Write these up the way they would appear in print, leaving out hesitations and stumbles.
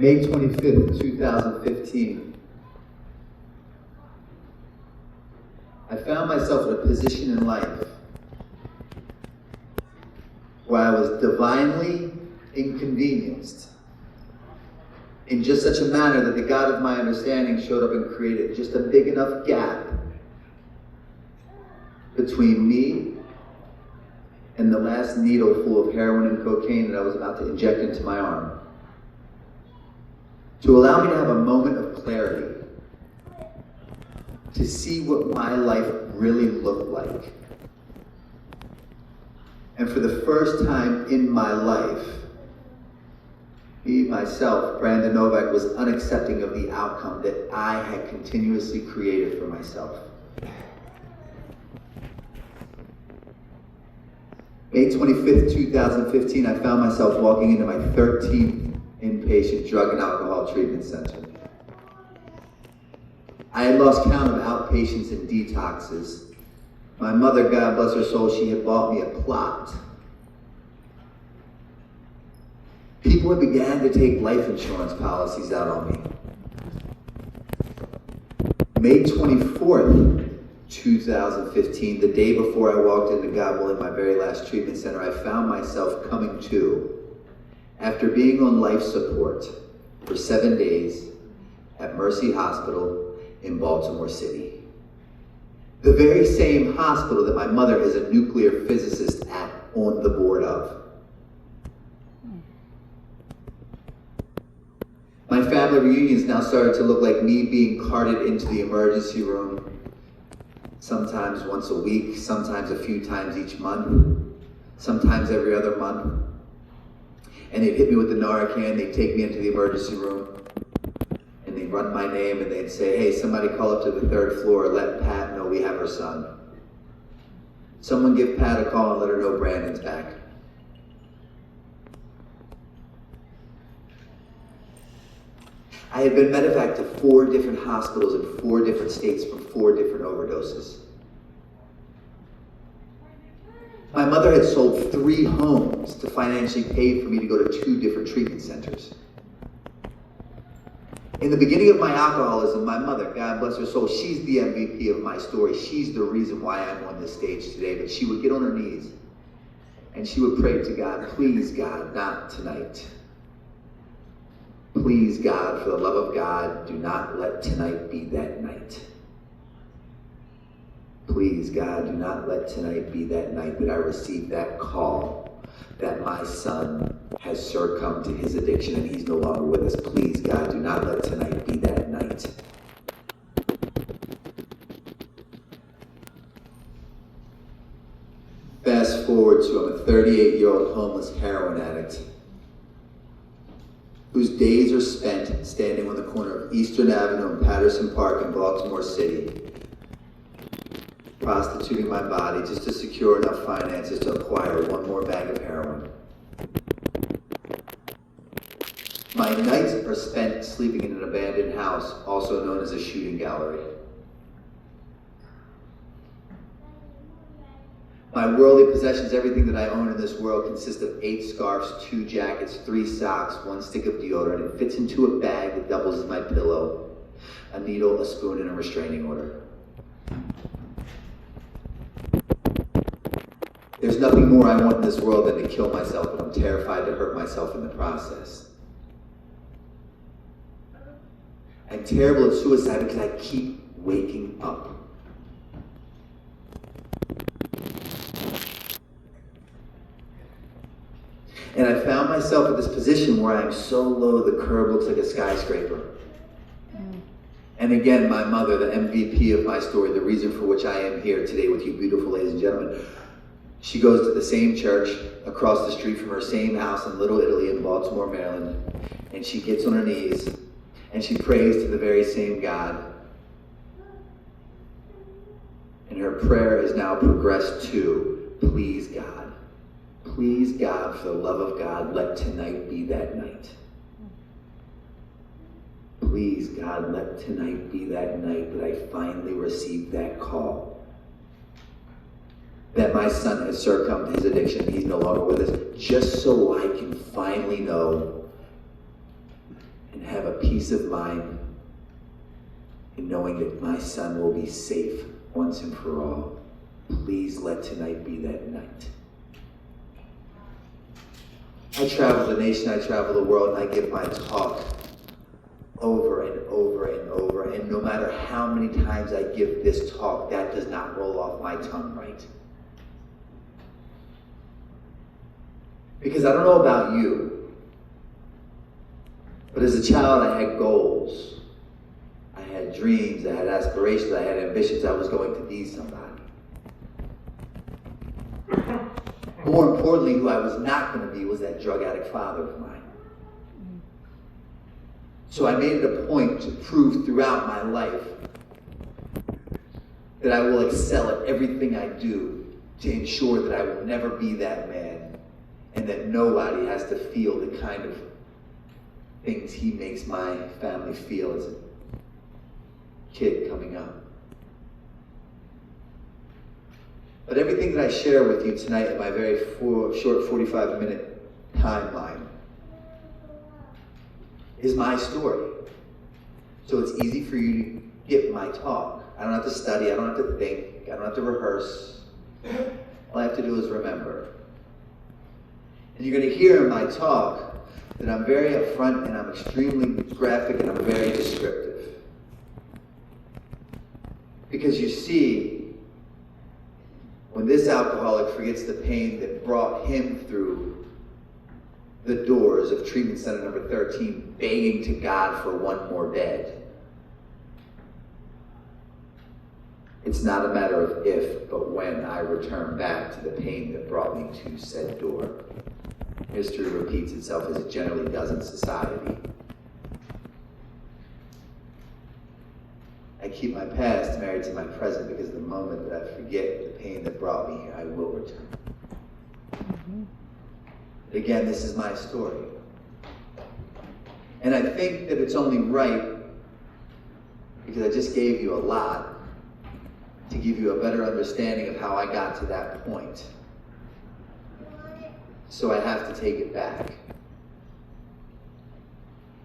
May 25th, 2015. I found myself in a position in life where I was divinely inconvenienced in just such a manner that the God of my understanding showed up and created just a big enough gap between me and the last needle full of heroin and cocaine that I was about to inject into my arm, to allow me to have a moment of clarity, to see what my life really looked like. And for the first time in my life, me, myself, Brandon Novak, was unaccepting of the outcome that I had continuously created for myself. May 25th, 2015, I found myself walking into my 13th inpatient drug and alcohol treatment center. I had lost count of outpatients and detoxes. My mother, God bless her soul, she had bought me a plot. People had began to take life insurance policies out on me. May 24th, 2015, the day before I walked into God willing my very last treatment center, I found myself coming to after being on life support for 7 days at Mercy Hospital in Baltimore City. The very same hospital that my mother is a nuclear physicist on the board of. My family reunions now started to look like me being carted into the emergency room, sometimes once a week, sometimes a few times each month, sometimes every other month. And they'd hit me with the Narcan, they'd take me into the emergency room, and they'd run my name and they'd say, hey, somebody call up to the 3rd floor, let Pat know we have her son. Someone give Pat a call and let her know Brandon's back. I had been medevac to 4 different hospitals in 4 different states from 4 different overdoses. My mother had sold 3 homes to financially pay for me to go to 2 different treatment centers. In the beginning of my alcoholism, my mother, God bless her soul, she's the MVP of my story. She's the reason why I'm on this stage today. But she would get on her knees and she would pray to God, please God, not tonight. Please God, for the love of God, do not let tonight be that night. Please God, do not let tonight be that night that I receive that call that my son has succumbed to his addiction and he's no longer with us. Please God, do not let tonight be that night. Fast forward to I'm a 38-year-old homeless heroin addict whose days are spent standing on the corner of Eastern Avenue and Patterson Park in Baltimore City, prostituting my body just to secure enough finances to acquire 1 more bag of heroin. My nights are spent sleeping in an abandoned house, also known as a shooting gallery. My worldly possessions, everything that I own in this world, consists of 8 scarves, 2 jackets, 3 socks, 1 stick of deodorant. It fits into a bag that doubles as my pillow, a needle, a spoon, and a restraining order. There's nothing more I want in this world than to kill myself, but I'm terrified to hurt myself in the process. I'm terrible at suicide because I keep waking up. And I found myself at this position where I'm so low the curb looks like a skyscraper. And again, my mother, the MVP of my story, the reason for which I am here today with you beautiful ladies and gentlemen, she goes to the same church across the street from her same house in Little Italy in Baltimore, Maryland, and she gets on her knees and she prays to the very same God. And her prayer has now progressed to, please God, for the love of God, let tonight be that night. Please God, let tonight be that night that I finally receive that call. That my son has succumbed to his addiction, he's no longer with us, just so I can finally know and have a peace of mind in knowing that my son will be safe once and for all. Please let tonight be that night. I travel the nation, I travel the world, and I give my talk over and over and over, and no matter how many times I give this talk, that does not roll off my tongue right. Because I don't know about you, but as a child I had goals, I had dreams, I had aspirations, I had ambitions. I was going to be somebody. More importantly, who I was not going to be was that drug addict father of mine. So I made it a point to prove throughout my life that I will excel at everything I do to ensure that I will never be that man, and that nobody has to feel the kind of things he makes my family feel as a kid coming up. But everything that I share with you tonight in my very short 45-minute timeline is my story. So it's easy for you to get my talk. I don't have to study, I don't have to think, I don't have to rehearse. All I have to do is remember. And you're going to hear in my talk that I'm very upfront and I'm extremely graphic and I'm very descriptive. Because you see, when this alcoholic forgets the pain that brought him through the doors of treatment center number 13, begging to God for one more bed, it's not a matter of if, but when I return back to the pain that brought me to said door. History repeats itself as it generally does in society. I keep my past married to my present because the moment that I forget the pain that brought me here, I will return. But again, this is my story. And I think that it's only right, because I just gave you a lot, to give you a better understanding of how I got to that point. So I have to take it back.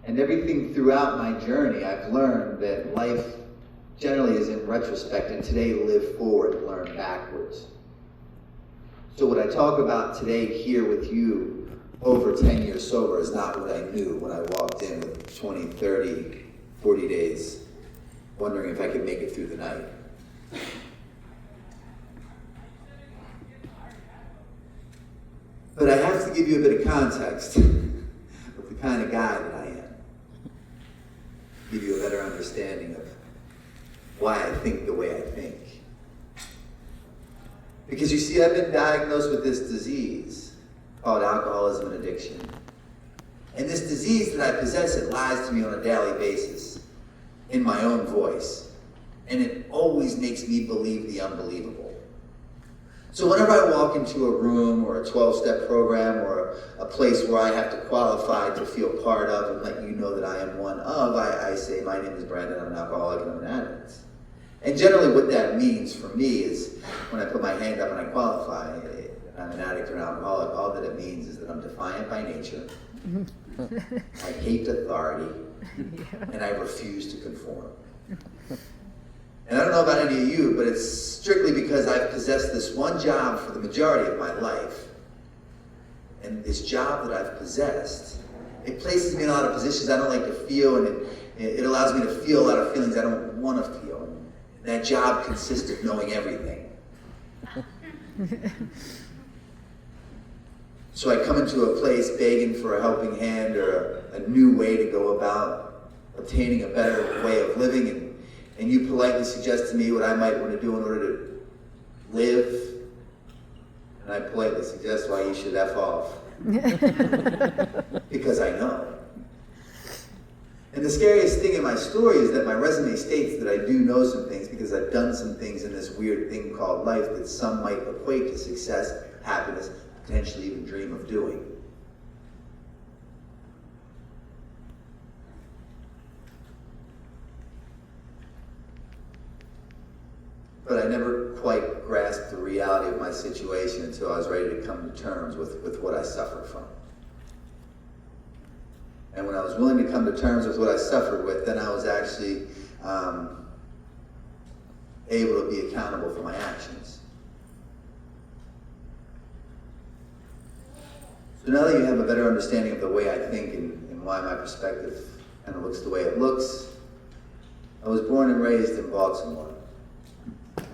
And everything throughout my journey, I've learned that life generally is in retrospect, and today live forward and learn backwards. So what I talk about today here with you over 10 years sober is not what I knew when I walked in with 20, 30, 40 days, wondering if I could make it through the night. But I have to give you a bit of context of the kind of guy that I am. Give you a better understanding of why I think the way I think. Because you see, I've been diagnosed with this disease called alcoholism and addiction. And this disease that I possess, it lies to me on a daily basis in my own voice. And it always makes me believe the unbelievable. So whenever I walk into a room or a 12-step program or a place where I have to qualify to feel part of and let you know that I am one of, I say, my name is Brandon, I'm an alcoholic and I'm an addict. And generally what that means for me is when I put my hand up and I qualify, I'm an addict or an alcoholic, all that it means is that I'm defiant by nature, I hate authority, and I refuse to conform. And I don't know about any of you, but it's strictly because I've possessed this one job for the majority of my life. And this job that I've possessed, it places me in a lot of positions I don't like to feel, and it allows me to feel a lot of feelings I don't want to feel. And that job consists of knowing everything. So I come into a place begging for a helping hand or a new way to go about obtaining a better way of living, and you politely suggest to me what I might want to do in order to live, and I politely suggest why you should F off. Because I know. And the scariest thing in my story is that my resume states that I do know some things because I've done some things in this weird thing called life that some might equate to success, happiness, potentially even dream of doing. But I never quite grasped the reality of my situation until I was ready to come to terms with what I suffered from. And when I was willing to come to terms with what I suffered with, then I was actually able to be accountable for my actions. So now that you have a better understanding of the way I think and why my perspective kind of looks the way it looks, I was born and raised in Baltimore.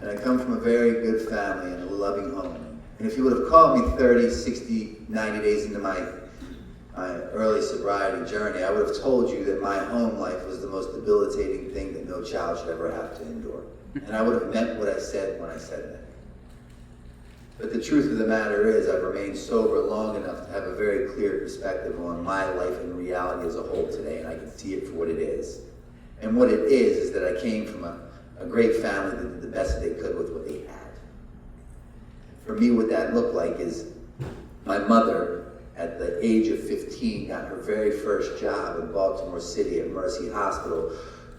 And I come from a very good family and a loving home. And if you would have called me 30, 60, 90 days into my early sobriety journey, I would have told you that my home life was the most debilitating thing that no child should ever have to endure. And I would have meant what I said when I said that. But the truth of the matter is, I've remained sober long enough to have a very clear perspective on my life and reality as a whole today, and I can see it for what it is. And what it is that I came from a great family that did the best they could with what they had. For me, what that looked like is my mother, at the age of 15, got her very first job in Baltimore City at Mercy Hospital,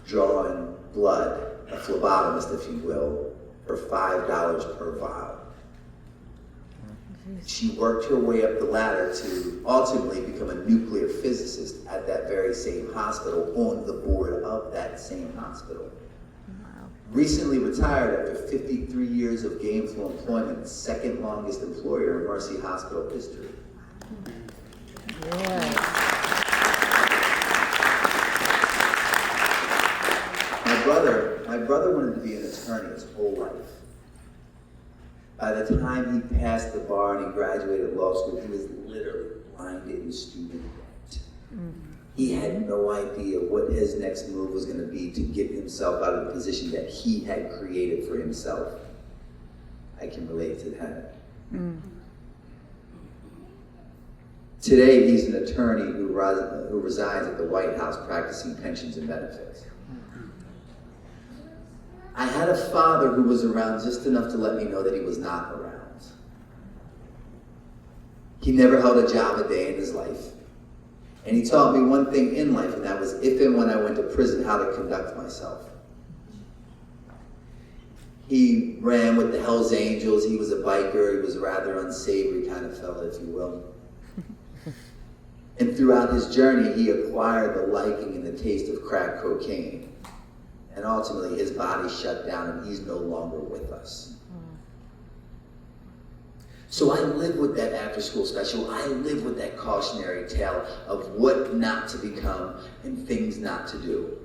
drawing blood, a phlebotomist, if you will, for $5 per vial. She worked her way up the ladder to ultimately become a nuclear physicist at that very same hospital, on the board of that same hospital. Recently retired after 53 years of gainful employment, second longest employer in Mercy Hospital history. Yeah. My brother wanted to be an attorney his whole life. By the time he passed the bar and he graduated law school, he was literally blinded in student debt. He had no idea what his next move was going to be to get himself out of the position that he had created for himself. I can relate to that. Today, he's an attorney who resides at the White House practicing pensions and benefits. I had a father who was around just enough to let me know that he was not around. He never held a job a day in his life. And he taught me one thing in life, and that was if and when I went to prison, how to conduct myself. He ran with the Hells Angels. He was a biker. He was a rather unsavory kind of fella, if you will. And throughout his journey, he acquired the liking and the taste of crack cocaine. And ultimately, his body shut down, and he's no longer with us. So I live with that after-school special. I live with that cautionary tale of what not to become and things not to do.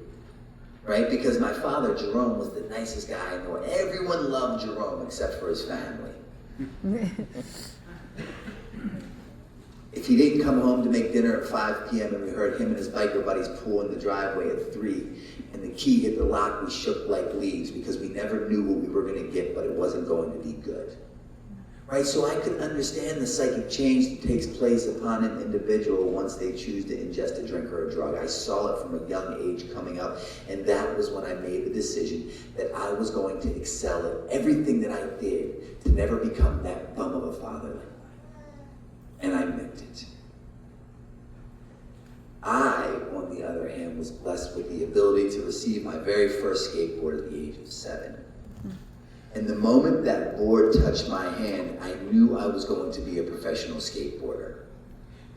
Right? Because my father, Jerome, was the nicest guy I know. Everyone loved Jerome except for his family. If he didn't come home to make dinner at 5 p.m. and we heard him and his biker buddies pull in the driveway at 3 and the key hit the lock, we shook like leaves because we never knew what we were going to get, but it wasn't going to be good. Right? So I could understand the psychic change that takes place upon an individual once they choose to ingest a drink or a drug. I saw it from a young age coming up, and that was when I made the decision that I was going to excel at everything that I did to never become that bum of a father. And I meant it. I, on the other hand, was blessed with the ability to receive my very first skateboard at the age of 7. And the moment that board touched my hand, I knew I was going to be a professional skateboarder.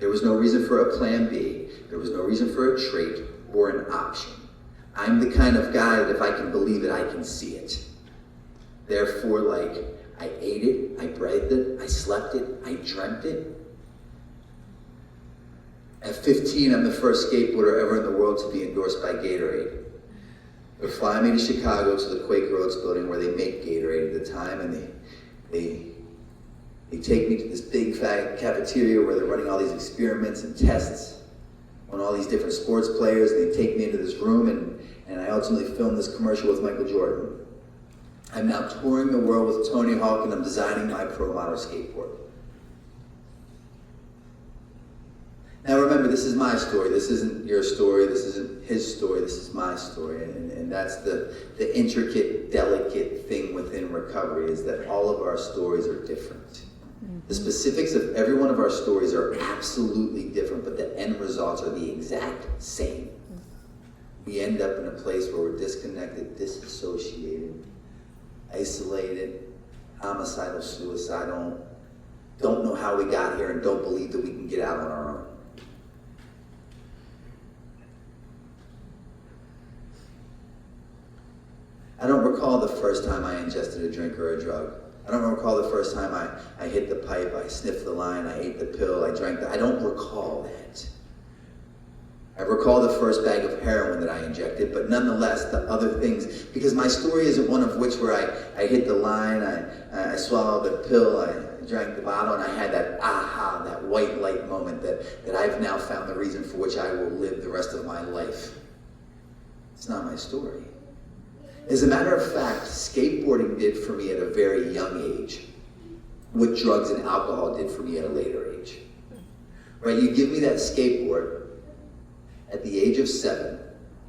There was no reason for a plan B. There was no reason for a trait or an option. I'm the kind of guy that if I can believe it, I can see it. Therefore, I ate it, I breathed it, I slept it, I dreamt it. At 15, I'm the first skateboarder ever in the world to be endorsed by Gatorade. They fly me to Chicago to the Quaker Oats building where they make Gatorade at the time, and they take me to this big fat cafeteria where they're running all these experiments and tests on all these different sports players. They take me into this room, and I ultimately filmed this commercial with Michael Jordan. I'm now touring the world with Tony Hawk, and I'm designing my pro model skateboard. Now remember, this is my story. This isn't your story. This isn't his story. This is my story. And that's the intricate, delicate thing within recovery, is that all of our stories are different. The specifics of every one of our stories are absolutely different, but the end results are the exact same. We end up in a place where we're disconnected, disassociated, isolated, homicidal, suicidal, don't know how we got here, and don't believe that we can get out on our own. I don't recall the first time I ingested a drink or a drug. I don't recall the first time I hit the pipe, I sniffed the line, I ate the pill, I drank I don't recall that. I recall the first bag of heroin that I injected, but nonetheless, the other things, because my story isn't one of which where I hit the line, I swallowed the pill, I drank the bottle, and I had that aha, that white light moment that I've now found the reason for which I will live the rest of my life. It's not my story. As a matter of fact, skateboarding did for me at a very young age what drugs and alcohol did for me at a later age. Right? You give me that skateboard at the age of 7,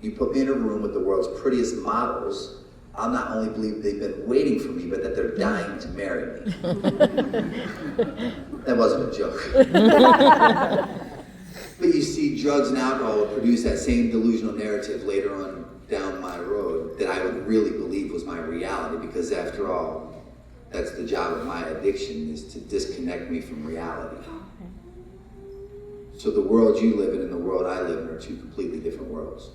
you put me in a room with the world's prettiest models, I'll not only believe they've been waiting for me, but that they're dying to marry me. That wasn't a joke. But you see, drugs and alcohol will produce that same delusional narrative later on down my road that I would really believe was my reality, because after all, that's the job of my addiction, is to disconnect me from reality. So the world you live in and the world I live in are two completely different worlds.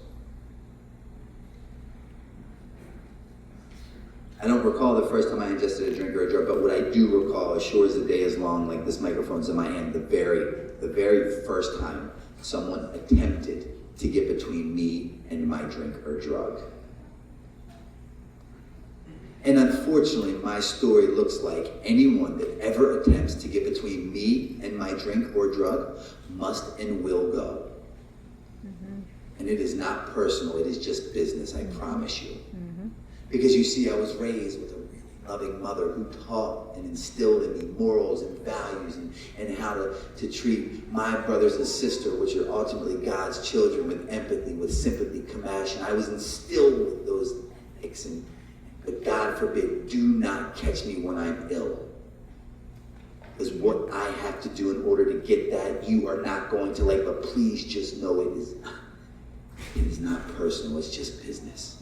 I don't recall the first time I ingested a drink or a drug, but what I do recall, as sure as the day is long, like this microphone's in my hand, the very first time someone attempted to get between me and my drink or drug. And unfortunately, my story looks like anyone that ever attempts to get between me and my drink or drug must and will go. Mm-hmm. And it is not personal, it is just business, I promise you. Mm-hmm. Because you see, I was raised with a really loving mother who taught and instilled in me morals and values and how to treat my brothers and sister, which are ultimately God's children, with empathy, with sympathy, compassion. I was instilled with those ethics, but God forbid, do not catch me when I'm ill. Because what I have to do in order to get that, you are not going to like, but please just know it is not personal, it's just business.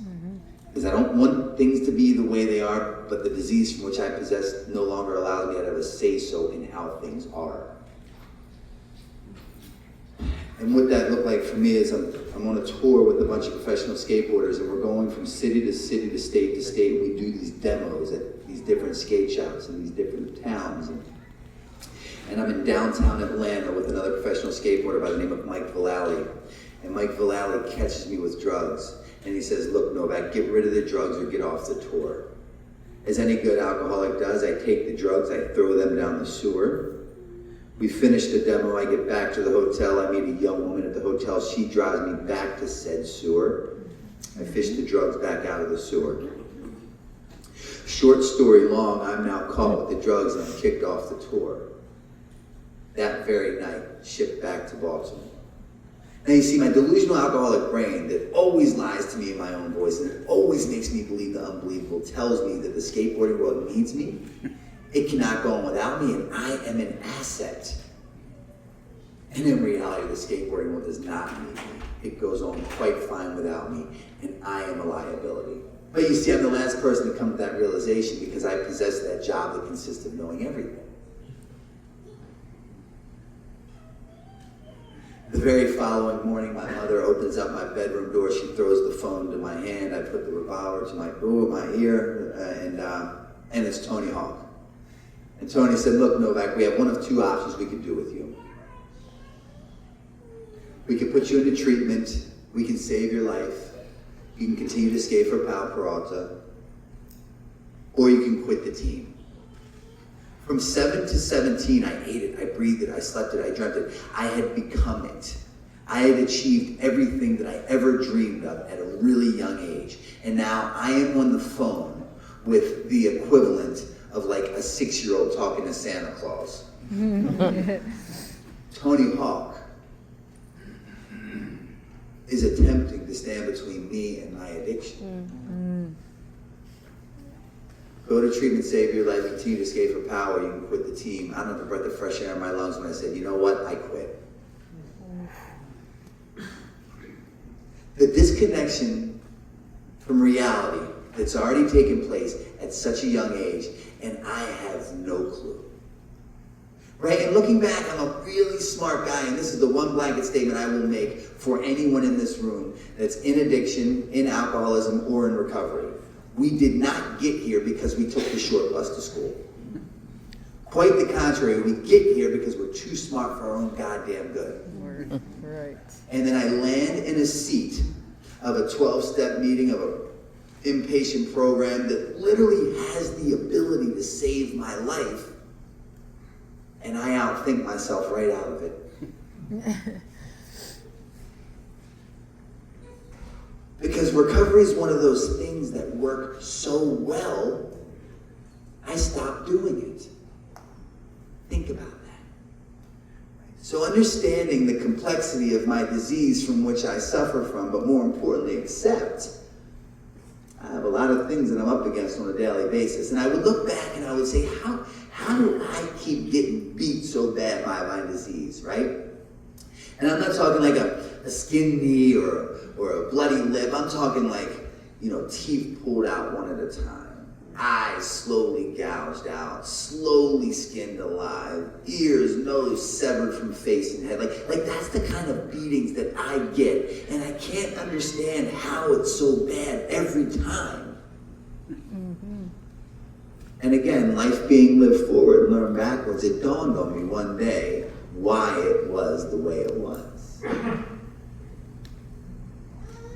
Because I don't want things to be the way they are, but the disease from which I possess no longer allows me to have a say-so in how things are. And what that looked like for me is I'm on a tour with a bunch of professional skateboarders, and we're going from city to city to state to state. We do these demos at these different skate shops in these different towns. And I'm in downtown Atlanta with another professional skateboarder by the name of Mike Vallely. And Mike Vallely catches me with drugs. And he says, look, Novak, get rid of the drugs or get off the tour. As any good alcoholic does, I take the drugs, I throw them down the sewer. We finish the demo, I get back to the hotel, I meet a young woman at the hotel, she drives me back to said sewer. I fish the drugs back out of the sewer. Short story long, I'm now caught with the drugs and I'm kicked off the tour. That very night, shipped back to Baltimore. Now you see, my delusional alcoholic brain that always lies to me in my own voice and always makes me believe the unbelievable tells me that the skateboarding world needs me. It cannot go on without me, and I am an asset. And in reality, the skateboarding world does not need me. It goes on quite fine without me, and I am a liability. But you see, I'm the last person to come to that realization because I possess that job that consists of knowing everything. The very following morning, my mother opens up my bedroom door. She throws the phone to my hand. I put the revolver to my ear, and it's Tony Hawk. And Tony said, look, Novak, we have one of two options we could do with you. We could put you into treatment. We can save your life. You can continue to skate for Pal Peralta. Or you can quit the team. From 7 to 17, I ate it, I breathed it, I slept it, I dreamt it. I had become it. I had achieved everything that I ever dreamed of at a really young age. And now I am on the phone with the equivalent of like a 6-year-old talking to Santa Claus. Tony Hawk is attempting to stand between me and my addiction. Go to treatment, save your life, continue to skate for power, you can quit the team. I don't have a breath of fresh air in my lungs when I said, you know what, I quit. The disconnection from reality that's already taken place at such a young age, and I have no clue. Right? And looking back, I'm a really smart guy, and this is the one blanket statement I will make for anyone in this room that's in addiction, in alcoholism, or in recovery. We did not get here because we took the short bus to school. Quite the contrary, we get here because we're too smart for our own goddamn good. Right. And then I land in a seat of a 12-step meeting of an inpatient program that literally has the ability to save my life, and I outthink myself right out of it. Because recovery is one of those things that work so well, I stopped doing it. Think about that. So understanding the complexity of my disease from which I suffer from, but more importantly, accept, I have a lot of things that I'm up against on a daily basis. And I would look back and I would say, how do I keep getting beat so bad by my disease, right? And I'm not talking like a skinned knee or a bloody lip. I'm talking like, teeth pulled out one at a time. Eyes slowly gouged out, slowly skinned alive, ears, nose severed from face and head. Like that's the kind of beatings that I get. And I can't understand how it's so bad every time. Mm-hmm. And again, life being lived forward, learned backwards, it dawned on me one day why it was the way it was.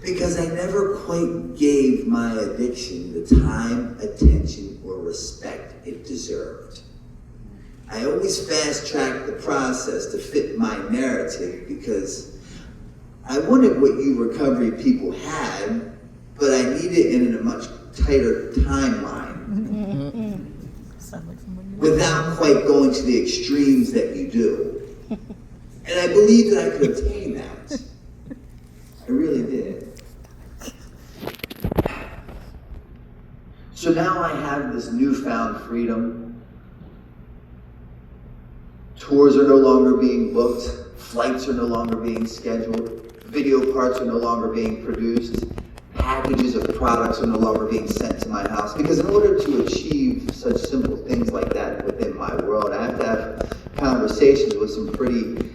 Because I never quite gave my addiction the time, attention, or respect it deserved. I always fast-tracked the process to fit my narrative because I wanted what you recovery people had, but I needed it in a much tighter timeline. Without quite going to the extremes that you do. And I believed that I could obtain that. I really did. So now I have this newfound freedom. Tours are no longer being booked. Flights are no longer being scheduled. Video parts are no longer being produced. Packages of products are no longer being sent to my house. Because in order to achieve such simple things like that within my world, I have to have conversations with some pretty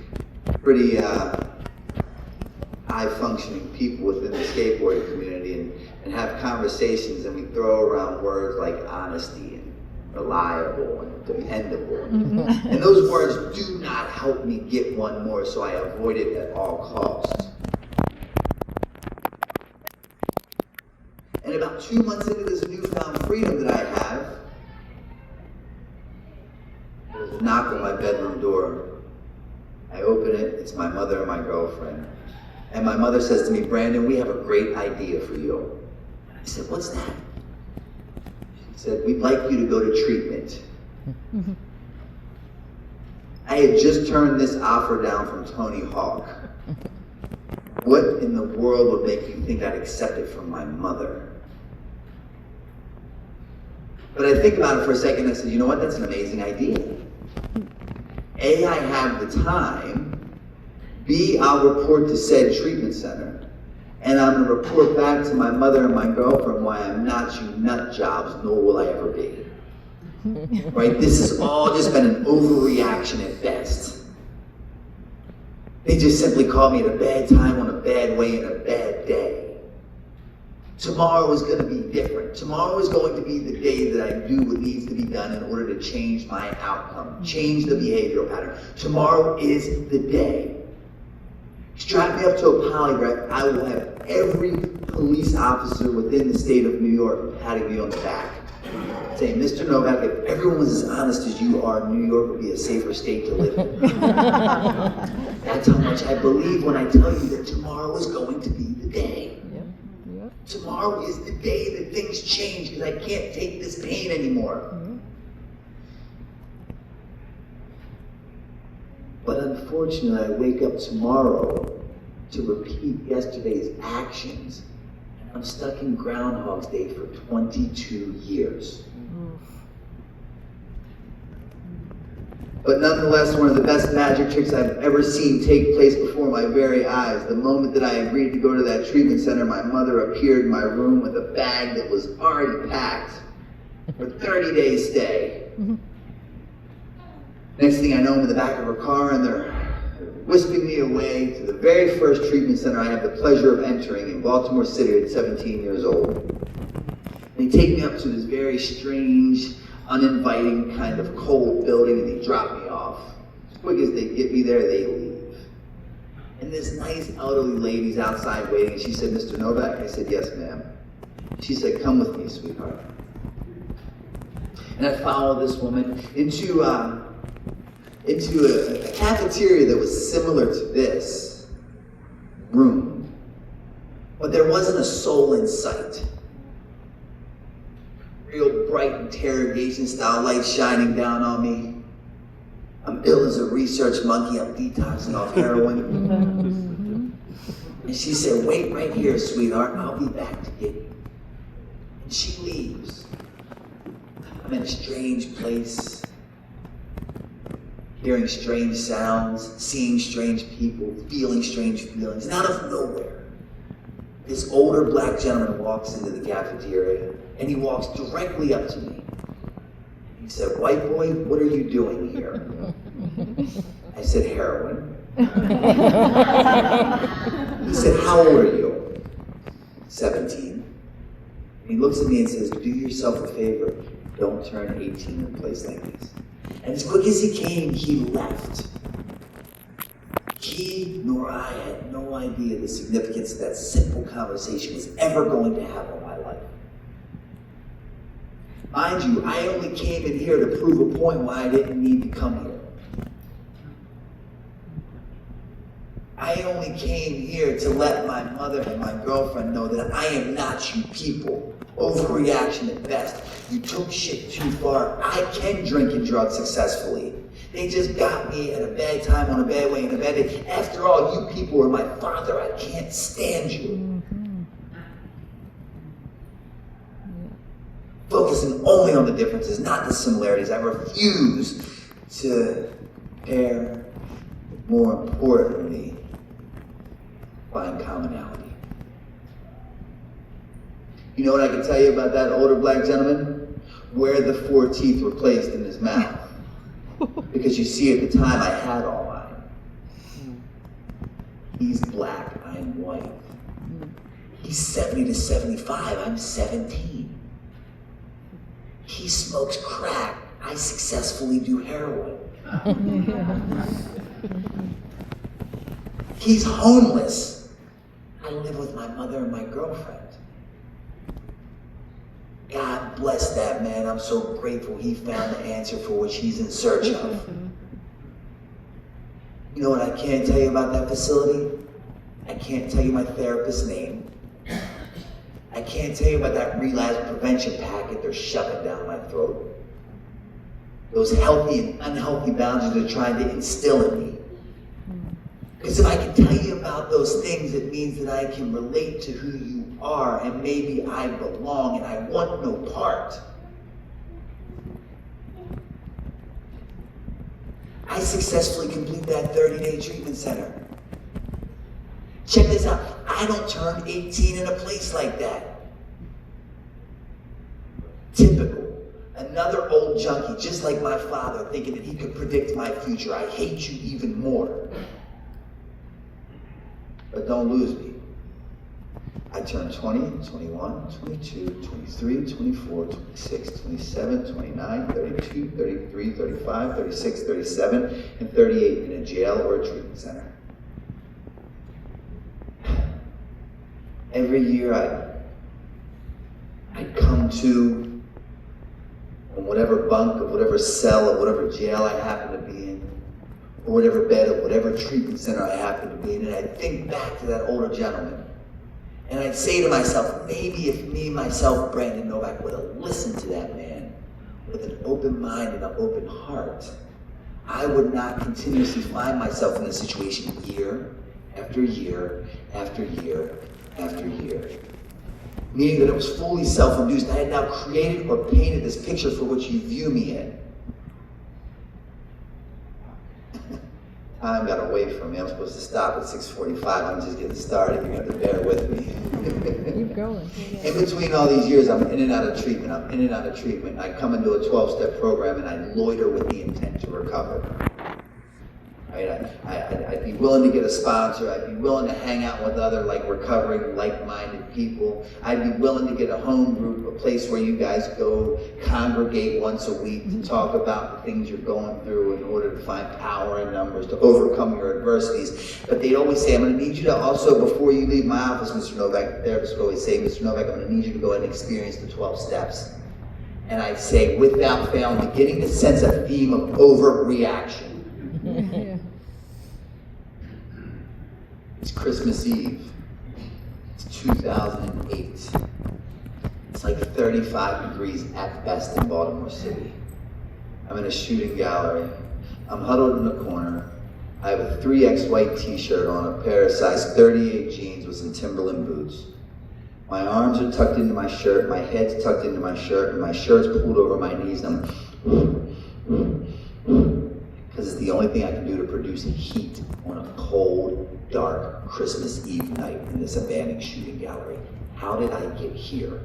high-functioning people within the skateboarding community and have conversations, and we throw around words like honesty and reliable and dependable. Mm-hmm. And those words do not help me get one more, so I avoid it at all costs. And about 2 months into this newfound freedom that I have, there's a knock on my bedroom door. I open it, it's my mother and my girlfriend. And my mother says to me, "Brandon, we have a great idea for you." I said, "What's that?" She said, "We'd like you to go to treatment." I had just turned this offer down from Tony Hawk. What in the world would make you think I'd accept it from my mother? But I think about it for a second and I said, you know what, that's an amazing idea. A, I have the time. B, I'll report to said treatment center. And I'm gonna report back to my mother and my girlfriend why I'm not you nut jobs, nor will I ever be. Right? This has all just been an overreaction at best. They just simply called me at a bad time on a bad way and a bad day. Tomorrow is going to be different. Tomorrow is going to be the day that I do what needs to be done in order to change my outcome, change the behavioral pattern. Tomorrow is the day. Strap me up to a polygraph. I will have every police officer within the state of New York patting me on the back, saying, "Mr. Novak, if everyone was as honest as you are, New York would be a safer state to live in." That's how much I believe when I tell you that tomorrow is going to be the day. Yep. Tomorrow is the day that things change because I can't take this pain anymore. But unfortunately, I wake up tomorrow to repeat yesterday's actions. I'm stuck in Groundhog's Day for 22 years. But nonetheless, one of the best magic tricks I've ever seen take place before my very eyes. The moment that I agreed to go to that treatment center, my mother appeared in my room with a bag that was already packed for 30 days stay. Next thing I know, I'm in the back of her car and they're whisking me away to the very first treatment center I have the pleasure of entering in Baltimore City at 17 years old. They take me up to this very strange, uninviting kind of cold building, and they drop me off. As quick as they get me there, they leave. And this nice elderly lady's outside waiting, and she said, "Mr. Novak?" I said, "Yes, ma'am." She said, "Come with me, sweetheart." And I followed this woman into a cafeteria that was similar to this room, but there wasn't a soul in sight. Real bright interrogation style lights shining down on me. I'm ill as a research monkey. I'm detoxing off heroin. And she said, "Wait right here, sweetheart. I'll be back to get you." And she leaves. I'm in a strange place, hearing strange sounds, seeing strange people, feeling strange feelings. And out of nowhere, this older black gentleman walks into the cafeteria, and he walks directly up to me. He said, "White boy, what are you doing here?" I said, "Heroin." He said, "How old are you?" 17. And he looks at me and says, "Do yourself a favor. Don't turn 18 in a place like this." And as quick as he came, he left. He nor I had no idea the significance of that simple conversation was ever going to have on my life. Mind you, I only came in here to prove a point why I didn't need to come here. I only came here to let my mother and my girlfriend know that I am not you people. Overreaction at best. You took shit too far. I can drink and drug successfully. They just got me at a bad time on a bad way in a bad day. After all, you people are my father. I can't stand you. Focusing only on the differences, not the similarities. I refuse to pair, more importantly, find commonality. You know what I can tell you about that older black gentleman? Where the 4 teeth were placed in his mouth. Because you see, at the time I had all mine. He's black, I'm white. He's 70 to 75, I'm 17. He smokes crack, I successfully do heroin. He's homeless, I live with my mother and my girlfriend. God bless that man. I'm so grateful he found the answer for which he's in search of. You know what I can't tell you about that facility? I can't tell you my therapist's name. I can't tell you about that relapse prevention packet they're shoving down my throat. Those healthy and unhealthy boundaries they're trying to instill in me. Because if I can tell you about those things, it means that I can relate to who you are, and maybe I belong, and I want no part. I successfully complete that 30-day treatment center. Check this out. I don't turn 18 in a place like that. Typical. Another old junkie, just like my father, thinking that he could predict my future. I hate you even more. But don't lose me. I turned 20, 21, 22, 23, 24, 26, 27, 29, 32, 33, 35, 36, 37, and 38 in a jail or a treatment center. Every year I'd come to on whatever bunk of whatever cell of whatever jail I happened to be in, or whatever bed of whatever treatment center I happened to be in, and I'd think back to that older gentleman. And I'd say to myself, maybe if me, myself, Brandon Novak, would have listened to that man with an open mind and an open heart, I would not continuously find myself in this situation year after year after year after year. Meaning that it was fully self-induced. I had now created or painted this picture for which you view me in. Time got away from me. I'm supposed to stop at 6:45. I'm just getting started. You're going to have to bear with me. Keep going. In between all these years, I'm in and out of treatment. I come into a 12-step program and I loiter with the intent to recover. I right? I'd be willing to get a sponsor. I'd be willing to hang out with other recovering, like-minded people. I'd be willing to get a home group, a place where you guys go congregate once a week to talk about the things you're going through in order to find power in numbers, to overcome your adversities. But they'd always say, I'm going to need you to also, before you leave my office, Mr. Novak, the therapist would always say, Mr. Novak, I'm going to need you to go ahead and experience the 12 steps. And I'd say, without fail, beginning to sense a theme of overreaction. It's Christmas Eve. It's 2008. It's like 35 degrees at best in Baltimore City. I'm in a shooting gallery. I'm huddled in a corner. I have a 3X white t-shirt on, a pair of size 38 jeans with some Timberland boots. My arms are tucked into my shirt, my head's tucked into my shirt, and my shirt's pulled over my knees, and because it's the only thing I can do to produce heat on a cold, dark Christmas Eve night in this abandoned shooting gallery. How did I get here?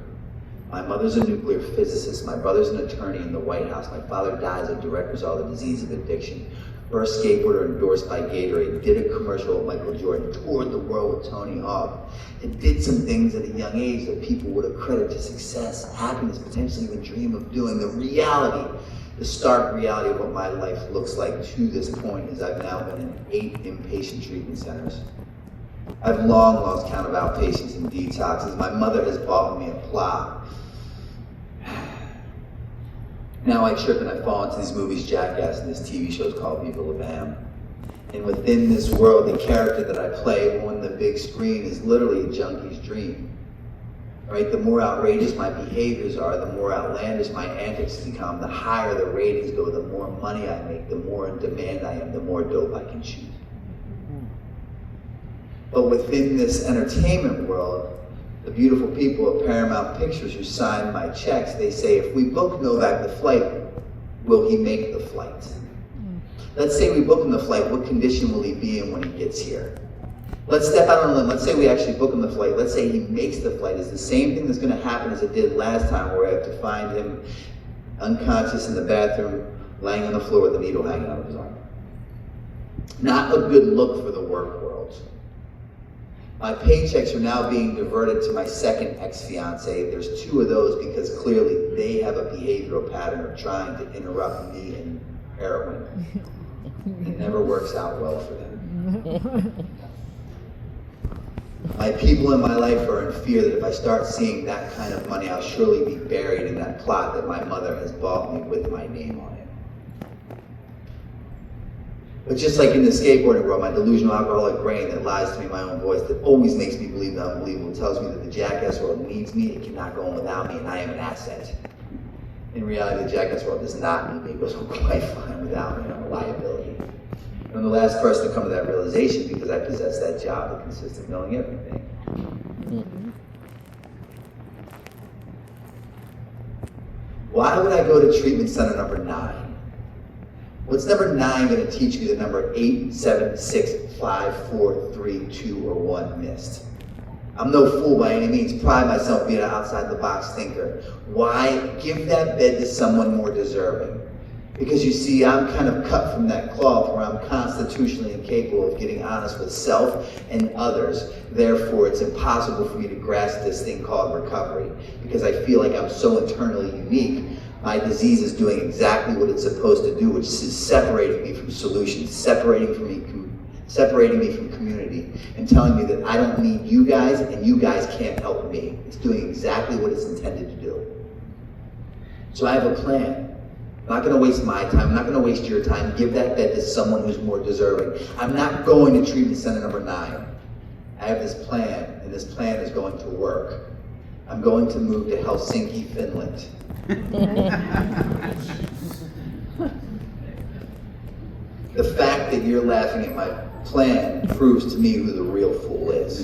My mother's a nuclear physicist, my brother's an attorney in the White House, my father dies a direct result of disease of addiction. First skateboarder endorsed by Gatorade, did a commercial with Michael Jordan, toured the world with Tony Hawk, and did some things at a young age that people would accredit to success, happiness, potentially even dream of doing. The reality, the stark reality of what my life looks like to this point is I've now been in 8 inpatient treatment centers. I've long lost count of outpatients and detoxes. My mother has bought me a plot. Now I trip and I fall into these movies, Jackass, and these TV shows called Viva La Bam. And within this world, the character that I play on the big screen is literally a junkie's dream. Right? The more outrageous my behaviors are, the more outlandish my antics become, the higher the ratings go, the more money I make, the more in demand I am, the more dope I can shoot. But within this entertainment world, the beautiful people at Paramount Pictures who sign my checks, they say, if we book Novak the flight, will he make the flight? Let's say we book him the flight, what condition will he be in when he gets here? Let's step out on a limb. Let's say we actually book him the flight. Let's say he makes the flight. Is the same thing that's going to happen as it did last time, where I have to find him unconscious in the bathroom, laying on the floor with a needle hanging out of his arm? Not a good look for the work world. My paychecks are now being diverted to my second ex-fiance. There's 2 of those because clearly they have a behavioral pattern of trying to interrupt me and heroin. It never works out well for them. My people in my life are in fear that if I start seeing that kind of money, I'll surely be buried in that plot that my mother has bought me with my name on it. But just like in the skateboarding world, my delusional alcoholic brain that lies to me in my own voice, that always makes me believe the unbelievable, tells me that the Jackass world needs me, it cannot go on without me, and I am an asset. In reality, the Jackass world does not need me, it goes on quite fine without me, I'm a liability. I'm the last person to come to that realization because I possess that job that consists of knowing everything. Why would I go to treatment center number 9? What's number 9 going to teach me that number 8, 7, 6, 5, 4, 3, 2, or 1 missed? I'm no fool by any means, pride myself being an outside-the-box thinker. Why give that bed to someone more deserving? Because you see, I'm kind of cut from that cloth where I'm constitutionally incapable of getting honest with self and others. Therefore, it's impossible for me to grasp this thing called recovery because I feel like I'm so internally unique. My disease is doing exactly what it's supposed to do, which is separating me from solutions, separating me from community, and telling me that I don't need you guys and you guys can't help me. It's doing exactly what it's intended to do. So I have a plan. I'm not going to waste my time. I'm not going to waste your time. Give that bed to someone who's more deserving. I'm not going to treatment center number 9. I have this plan, and this plan is going to work. I'm going to move to Helsinki, Finland. The fact that you're laughing at my plan proves to me who the real fool is.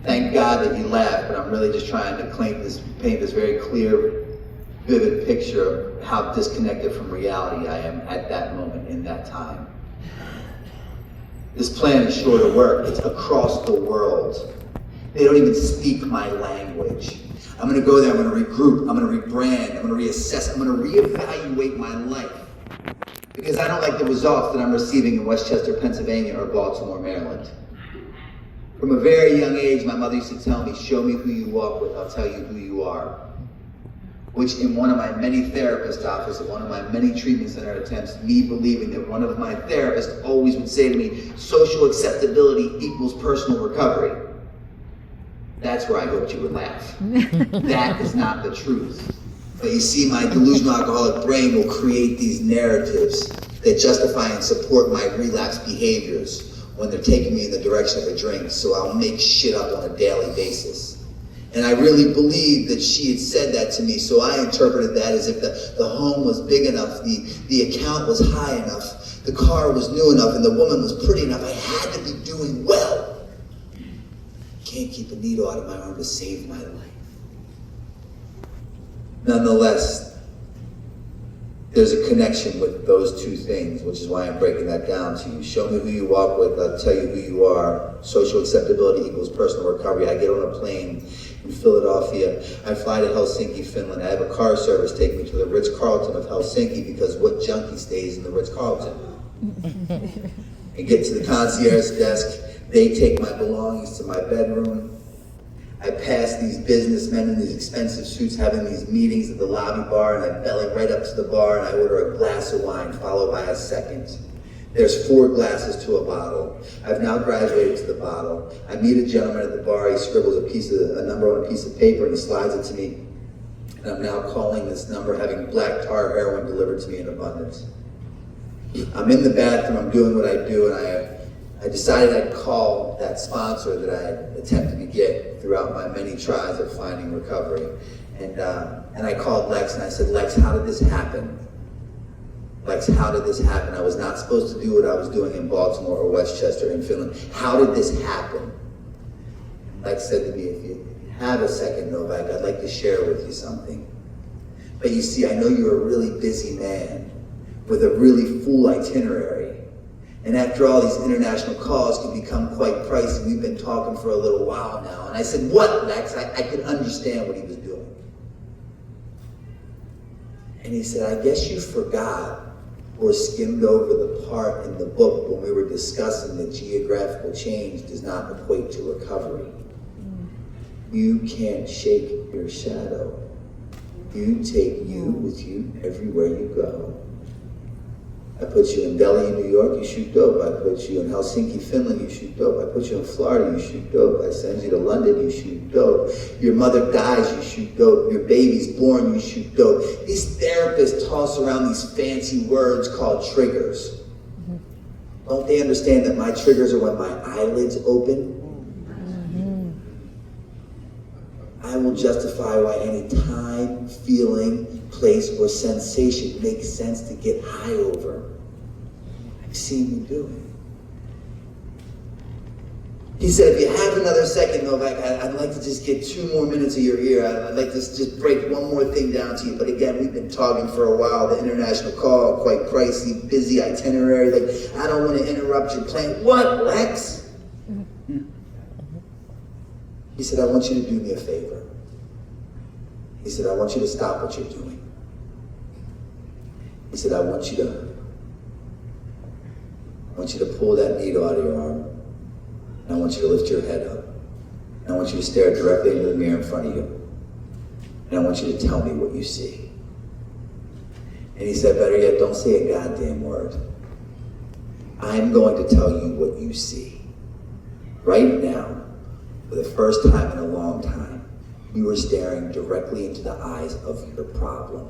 Thank God that you laughed, but I'm really just trying to paint this very clear, vivid picture of how disconnected from reality I am at that moment in that time. This plan is sure to work. It's across the world. They don't even speak my language. I'm going to go there, I'm going to regroup, I'm going to rebrand, I'm going to reassess, I'm going to reevaluate my life. Because I don't like the results that I'm receiving in Westchester, Pennsylvania, or Baltimore, Maryland. From a very young age, my mother used to tell me, show me who you walk with, I'll tell you who you are. Which in one of my many therapist offices, one of my many treatment center attempts, me believing that one of my therapists always would say to me, social acceptability equals personal recovery. That's where I hoped you would laugh. That is not the truth. But you see, my delusional alcoholic brain will create these narratives that justify and support my relapse behaviors when they're taking me in the direction of a drink, so I'll make shit up on a daily basis. And I really believed that she had said that to me, so I interpreted that as if the home was big enough, the account was high enough, the car was new enough, and the woman was pretty enough. I had to be doing well. Can't keep a needle out of my arm to save my life. Nonetheless, there's a connection with those two things, which is why I'm breaking that down to you. Show me who you walk with, I'll tell you who you are. Social acceptability equals personal recovery. I get on a plane in Philadelphia. I fly to Helsinki, Finland. I have a car service take me to the Ritz-Carlton of Helsinki, because what junkie stays in the Ritz-Carlton? I get to the concierge desk. They take my belongings to my bedroom. I pass these businessmen in these expensive suits having these meetings at the lobby bar, and I belly right up to the bar and I order a glass of wine followed by a second. There's 4 glasses to a bottle. I've now graduated to the bottle. I meet a gentleman at the bar. He scribbles a number on a piece of paper and he slides it to me. And I'm now calling this number, having black tar heroin delivered to me in abundance. I'm in the bathroom, I'm doing what I do, and I decided I'd call that sponsor that I had attempted to get throughout my many tries of finding recovery. And I called Lex and I said, Lex, how did this happen? Lex, how did this happen? I was not supposed to do what I was doing in Baltimore or Westchester in Finland. How did this happen? Lex said to me, if you have a second, Novak, I'd like to share with you something. But you see, I know you're a really busy man with a really full itinerary. And after all, these international calls can become quite pricey. We've been talking for a little while now. And I said, what, Lex? I could understand what he was doing. And he said, I guess you forgot or skimmed over the part in the book when we were discussing that geographical change does not equate to recovery. You can't shake your shadow. You take you with you everywhere you go. I put you in Delhi, New York, you shoot dope. I put you in Helsinki, Finland, you shoot dope. I put you in Florida, you shoot dope. I send you to London, you shoot dope. Your mother dies, you shoot dope. Your baby's born, you shoot dope. These therapists toss around these fancy words called triggers. Don't they understand that my triggers are when my eyelids open? I will justify why any time, feeling, place, or sensation makes sense to get high over. I've seen you do it. He said, if you have another second, Novak, I'd like to just get 2 more minutes of your ear. I'd like to just break one more thing down to you. But again, we've been talking for a while. The international call, quite pricey, busy itinerary. Like, I don't want to interrupt your plan. What, Lex? He said, I want you to do me a favor. He said, I want you to stop what you're doing. He said, I want you to pull that needle out of your arm. And I want you to lift your head up. And I want you to stare directly into the mirror in front of you. And I want you to tell me what you see. And he said, better yet, don't say a goddamn word. I'm going to tell you what you see. Right now, for the first time in a long time, you are staring directly into the eyes of your problem.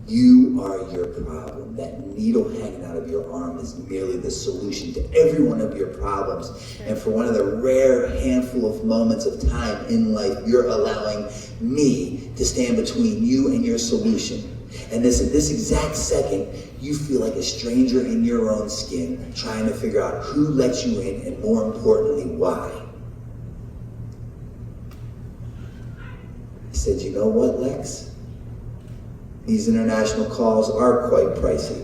You are your problem. That needle hanging out of your arm is merely the solution to every one of your problems. And for one of the rare handful of moments of time in life, you're allowing me to stand between you and your solution. And at this exact second, you feel like a stranger in your own skin, trying to figure out who let you in, and more importantly, why. I said, you know what, Lex? These international calls are quite pricey.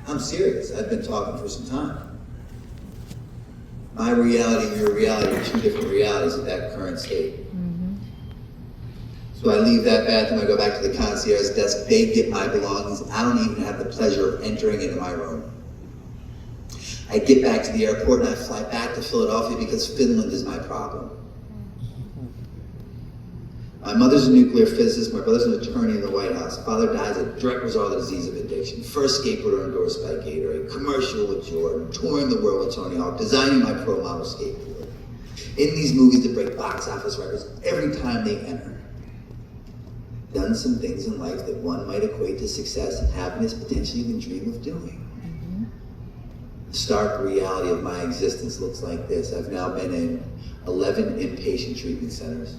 I'm serious. I've been talking for some time. My reality and your reality are 2 different realities at that current state. So So I leave that bathroom, I go back to the concierge desk, they get my belongings. I don't even have the pleasure of entering into my room. I get back to the airport and I fly back to Philadelphia because Finland is my problem. My mother's a nuclear physicist, my brother's an attorney in the White House. Father dies a direct result of the disease of addiction. First skateboarder endorsed by Gatorade, commercial with Jordan, touring the world with Tony Hawk, designing my pro model skateboard. In these movies that break box office records every time they enter. Done some things in life that one might equate to success and happiness, potentially even dream of doing. The stark reality of my existence looks like this. I've now been in 11 inpatient treatment centers.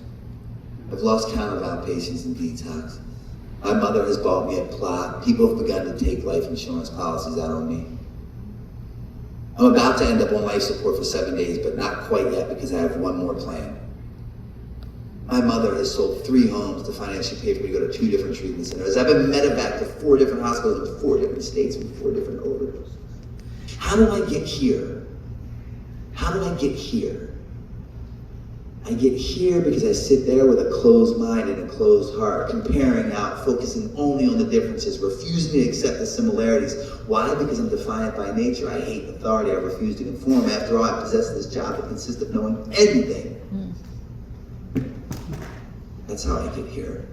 I've lost count of outpatients and detox. My mother has bought me a plot. People have begun to take life insurance policies out on me. I'm about to end up on life support for 7 days, but not quite yet because I have one more plan. My mother has sold 3 homes to financially pay for me to go to 2 different treatment centers. I've been medevac to 4 different hospitals in 4 different states with 4 different overdoses. How do I get here? How do I get here? I get here because I sit there with a closed mind and a closed heart, comparing out, focusing only on the differences, refusing to accept the similarities. Why? Because I'm defiant by nature. I hate authority. I refuse to conform. After all, I possess this job that consists of knowing everything. That's how I get here.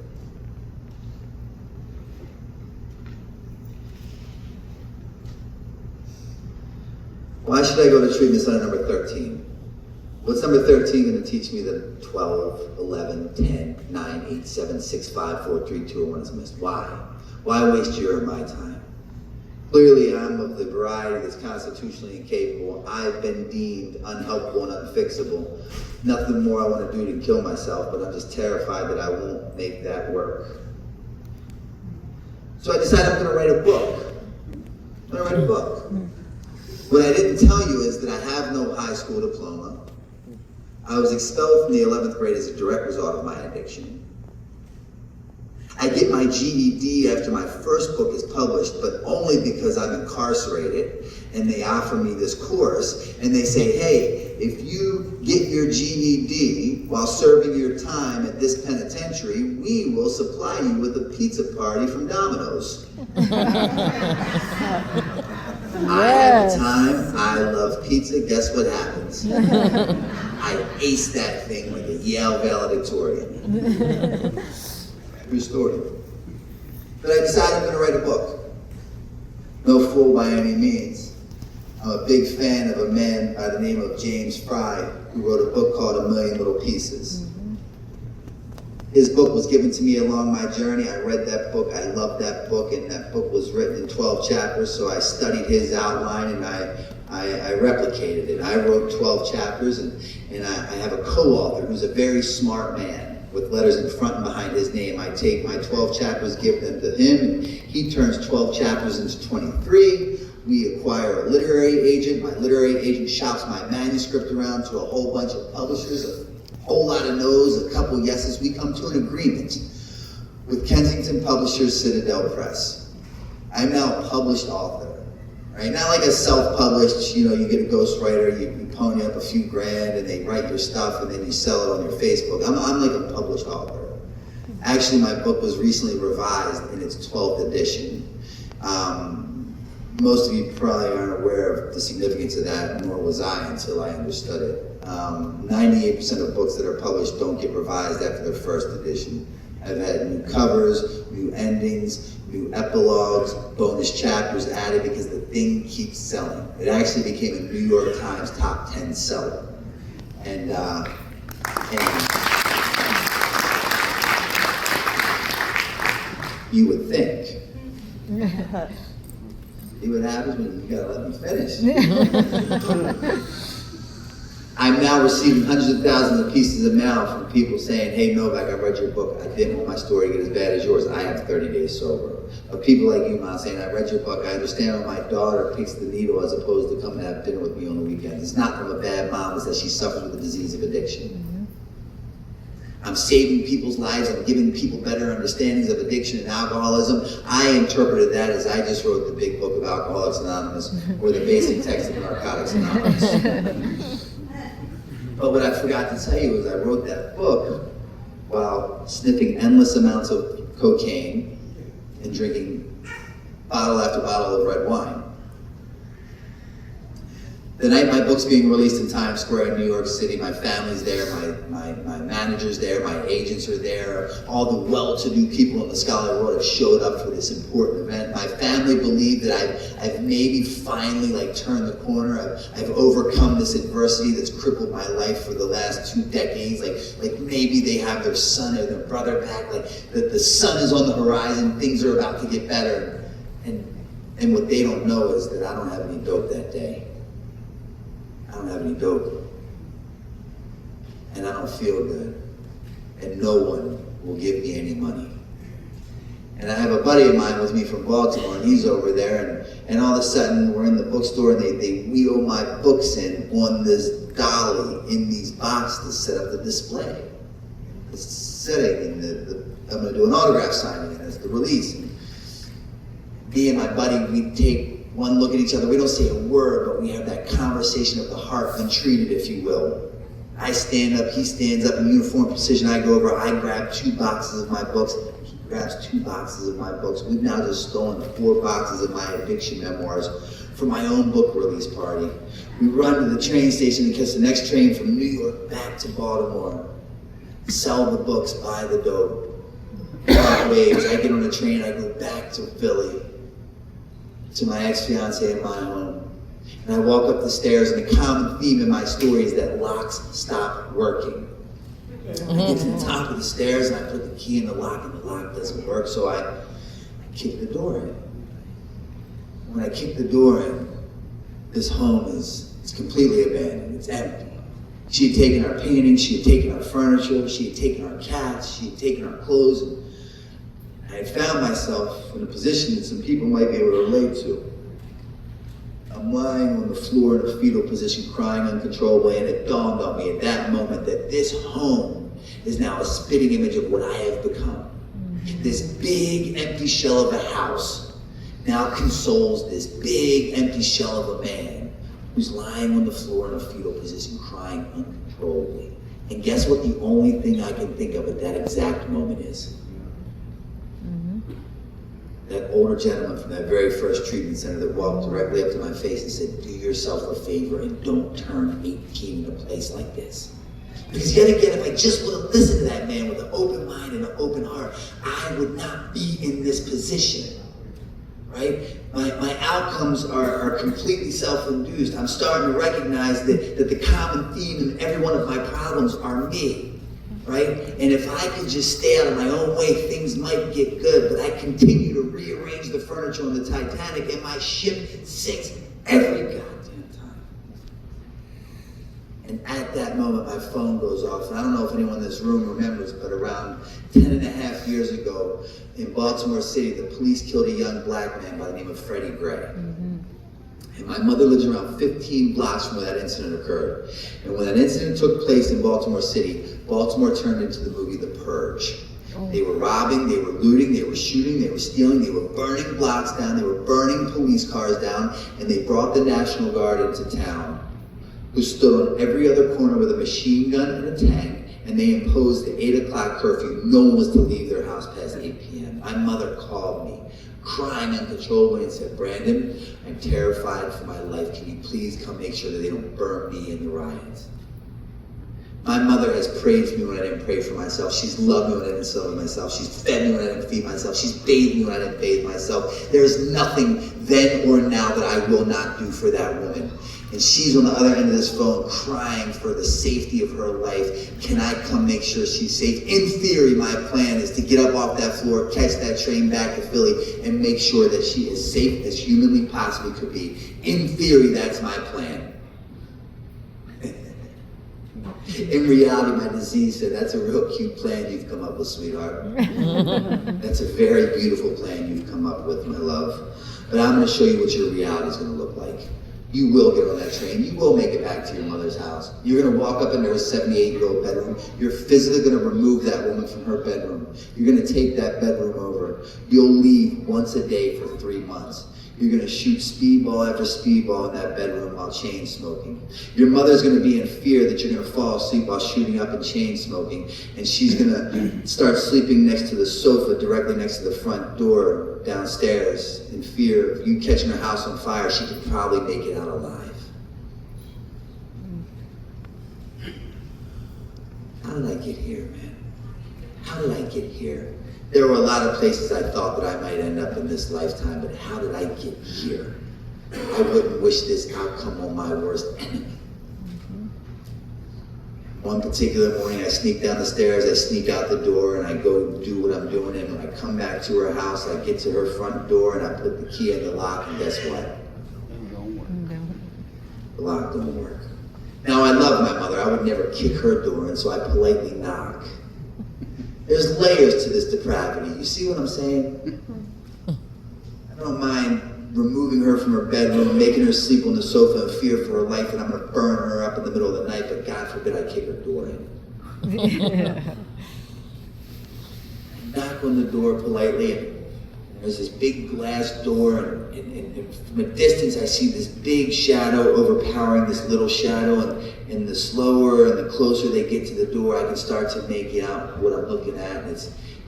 Why should I go to treatment center number 13? What's number 13 going to teach me that 12, 11, 10, 9, 8, 7, 6, 5, 4, 3, 2, 1 is missed? Why? Why waste your and my time? Clearly, I'm of the variety that's constitutionally incapable. I've been deemed unhelpful and unfixable. Nothing more I want to do to kill myself, but I'm just terrified that I won't make that work. So I decided I'm going to write a book. I'm going to write a book. What I didn't tell you is that I have no high school diploma. I was expelled from the 11th grade as a direct result of my addiction. I get my GED after my first book is published, but only because I'm incarcerated, and they offer me this course, and they say, hey, if you get your GED while serving your time at this penitentiary, we will supply you with a pizza party from Domino's. I have time, I love pizza, guess what happens? I ace that thing like a Yale valedictorian. True story. But I decided I'm going to write a book. No fool by any means. I'm a big fan of a man by the name of James Fry, who wrote a book called A Million Little Pieces. His book was given to me along my journey. I read that book, I loved that book, and that book was written in 12 chapters, so I studied his outline and I replicated it. I wrote 12 chapters, and I have a co-author who's a very smart man with letters in front and behind his name. I take my 12 chapters, give them to him, and he turns 12 chapters into 23. We acquire a literary agent. My literary agent shops my manuscript around to a whole bunch of publishers, a whole lot of no's, a couple yeses. We come to an agreement with Kensington Publishers Citadel Press. I'm now a published author. Right? Not like a self-published, you get a ghostwriter, you pony up a few grand and they write your stuff and then you sell it on your Facebook. I'm like a published author. Actually, my book was recently revised in its 12th edition. Most of you probably aren't aware of the significance of that, nor was I until I understood it. 98% of books that are published don't get revised after their first edition. I've had new covers, new endings, new epilogues, bonus chapters added because the thing keeps selling. It actually became a New York Times top 10 seller. And you would think. See what happens when you gotta let me finish. I'm now receiving hundreds of thousands of pieces of mail from people saying, hey Novak, I read your book. I didn't want my story to get as bad as yours. I have 30 days sober. Of people like you, Mom, saying, I read your book. I understand why my daughter picks the needle as opposed to coming to have dinner with me on the weekends. It's not from a bad mom, it's that she suffers with the disease of addiction. I'm saving people's lives. I'm giving people better understandings of addiction and alcoholism. I interpreted that as I just wrote the big book of Alcoholics Anonymous or the basic text of Narcotics Anonymous. But what I forgot to tell you is I wrote that book while sniffing endless amounts of cocaine and drinking bottle after bottle of red wine. The night my book's being released in Times Square in New York City, my family's there, my manager's there, my agents are there, all the well-to-do people in the scholarly world have showed up for this important event. My family believe that I've maybe finally turned the corner. I've overcome this adversity that's crippled my life for the last 2 decades. Like maybe they have their son or their brother back, that the sun is on the horizon, things are about to get better. And what they don't know is that I don't have any dope that day. I don't have any dope, and I don't feel good, and no one will give me any money. And I have a buddy of mine with me from Baltimore, and he's over there, and all of a sudden we're in the bookstore, and they wheel my books in on this dolly in these boxes set up the display. The setting, and I'm going to do an autograph signing, and it's the release. And me and my buddy, we take one look at each other. We don't say a word, but we have that conversation of the heart, untreated, if you will. I stand up, he stands up in uniform precision. I go over, I grab 2 boxes of my books. He grabs 2 boxes of my books. We've now just stolen 4 boxes of my addiction memoirs for my own book release party. We run to the train station and catch the next train from New York back to Baltimore. Sell the books, buy the dope. Waves, I get on the train, I go back to Philly, to my ex-fiance in my home. And I walk up the stairs, and the common theme in my story is that locks stop working. I get to the top of the stairs, and I put the key in the lock, and the lock doesn't work, so I kick the door in. When I kick the door in, this home is completely abandoned, it's empty. She had taken our paintings, she had taken our furniture, she had taken our cats, she had taken our clothes. I found myself in a position that some people might be able to relate to. I'm lying on the floor in a fetal position, crying uncontrollably, and it dawned on me at that moment that this home is now a spitting image of what I have become. This big empty shell of a house now consoles this big empty shell of a man who's lying on the floor in a fetal position, crying uncontrollably. And guess what the only thing I can think of at that exact moment is? That older gentleman from that very first treatment center that walked directly up to my face and said, do yourself a favor and don't turn 18 in a place like this. Because yet again, if I just would have listened to that man with an open mind and an open heart, I would not be in this position, right? My outcomes are completely self-induced. I'm starting to recognize that the common theme in every one of my problems are me. Right? And if I could just stay out of my own way, things might get good, but I continue to rearrange the furniture on the Titanic, and my ship sinks every goddamn time. And at that moment, my phone goes off. And I don't know if anyone in this room remembers, but around 10 and a half years ago, in Baltimore City, the police killed a young black man by the name of Freddie Gray. And my mother lives around 15 blocks from where that incident occurred. And when that incident took place in Baltimore City, Baltimore turned into the movie The Purge. They were robbing, they were looting, they were shooting, they were stealing, they were burning blocks down, they were burning police cars down, and they brought the National Guard into town, who stood on every other corner with a machine gun and a tank, and they imposed the 8 o'clock curfew. No one was to leave their house past 8 p.m. My mother called me, crying uncontrollably, and said, Brandon, I'm terrified for my life. Can you please come make sure that they don't burn me in the riots? My mother has prayed for me when I didn't pray for myself. She's loved me when I didn't love myself. She's fed me when I didn't feed myself. She's bathed me when I didn't bathe myself. There is nothing then or now that I will not do for that woman. And she's on the other end of this phone crying for the safety of her life. Can I come make sure she's safe? In theory, my plan is to get up off that floor, catch that train back to Philly, and make sure that she is safe as humanly possibly could be. In theory, that's my plan. In reality, my disease said, that's a real cute plan you've come up with, sweetheart. That's a very beautiful plan you've come up with, my love. But I'm going to show you what your reality is going to look like. You will get on that train. You will make it back to your mother's house. You're going to walk up into her 78-year-old bedroom. You're physically going to remove that woman from her bedroom. You're going to take that bedroom over. You'll leave once a day for 3 months. You're gonna shoot speedball after speedball in that bedroom while chain smoking. Your mother's gonna be in fear that you're gonna fall asleep while shooting up and chain smoking, and she's gonna start sleeping next to the sofa directly next to the front door downstairs in fear of you catching her house on fire. She could probably make it out alive. How did I get here, man? How did I get here? There were a lot of places I thought that I might end up in this lifetime, but how did I get here? I wouldn't wish this outcome on my worst enemy. One particular morning, I sneak down the stairs, I sneak out the door, and I go do what I'm doing, and when I come back to her house, I get to her front door, and I put the key in the lock, and guess what? The lock don't work. Now, I love my mother. I would never kick her door, and so I politely knock. There's layers to this depravity. You see what I'm saying? I don't mind removing her from her bedroom, making her sleep on the sofa in fear for her life, and I'm going to burn her up in the middle of the night, but God forbid I kick her door in. I knock on the door politely, and there's this big glass door, and from a distance I see this big shadow overpowering this little shadow, and the slower and the closer they get to the door, I can start to make out what I'm looking at. And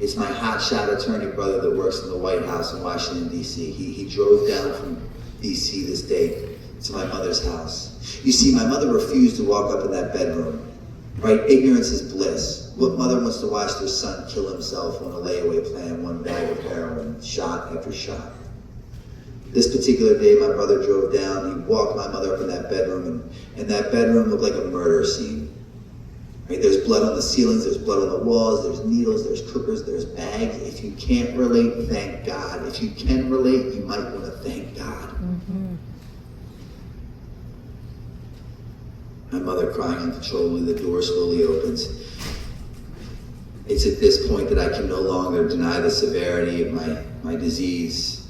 it's my hotshot attorney brother that works in the White House in Washington, D.C. He drove down from D.C. this day to my mother's house. You see, my mother refused to walk up in that bedroom, right? Ignorance is bliss. What mother wants to watch their son kill himself on a layaway plan, one bag of heroin, shot after shot? This particular day, my brother drove down, he walked my mother up in that bedroom, and that bedroom looked like a murder scene. Right? There's blood on the ceilings, there's blood on the walls, there's needles, there's cookers, there's bags. If you can't relate, thank God. If you can relate, you might want to thank God. Mm-hmm. My mother crying uncontrollably, the door slowly opens. It's at this point that I can no longer deny the severity of my disease.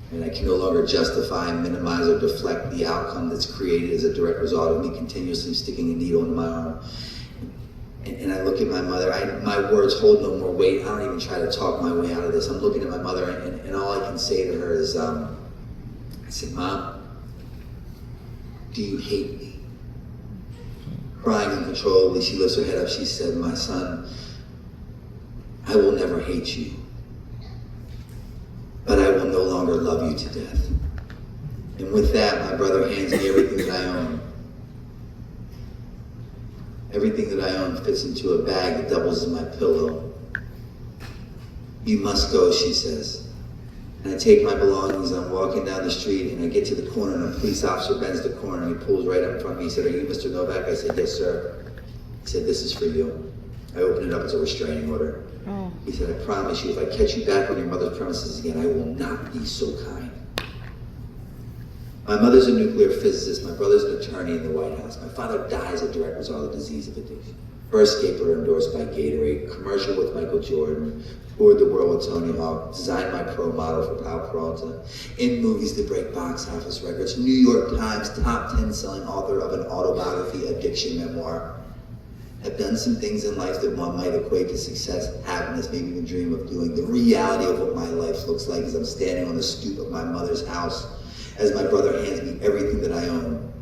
And I can no longer justify, minimize, or deflect the outcome that's created as a direct result of me continuously sticking a needle into my arm. And I look at my mother, my words hold no more weight. I don't even try to talk my way out of this. I'm looking at my mother, and all I can say to her is, I said, Mom, do you hate me? Crying uncontrollably, she lifts her head up, she said, my son, I will never hate you, but I will no longer love you to death. And with that, my brother hands me everything that I own. Everything that I own fits into a bag that doubles as my pillow. You must go, she says. And I take my belongings, I'm walking down the street, and I get to the corner, and a police officer bends the corner, and he pulls right up in front of me. He said, are you Mr. Novak? I said, yes, sir. He said, this is for you. I opened it up as a restraining order. Oh. He said, I promise you, if I catch you back on your mother's premises again, I will not be so kind. My mother's a nuclear physicist. My brother's an attorney in the White House. My father dies a direct result of disease of addiction. First skater endorsed by Gatorade, commercial with Michael Jordan, toured the world with Tony Hawk, designed my pro model for Pal Peralta, in movies that break box office records, New York Times top 10 selling author of an autobiography addiction memoir. I've done some things in life that one might equate to success, happiness, maybe even dream of doing. The reality of what my life looks like is I'm standing on the stoop of my mother's house as my brother hands me everything that I own.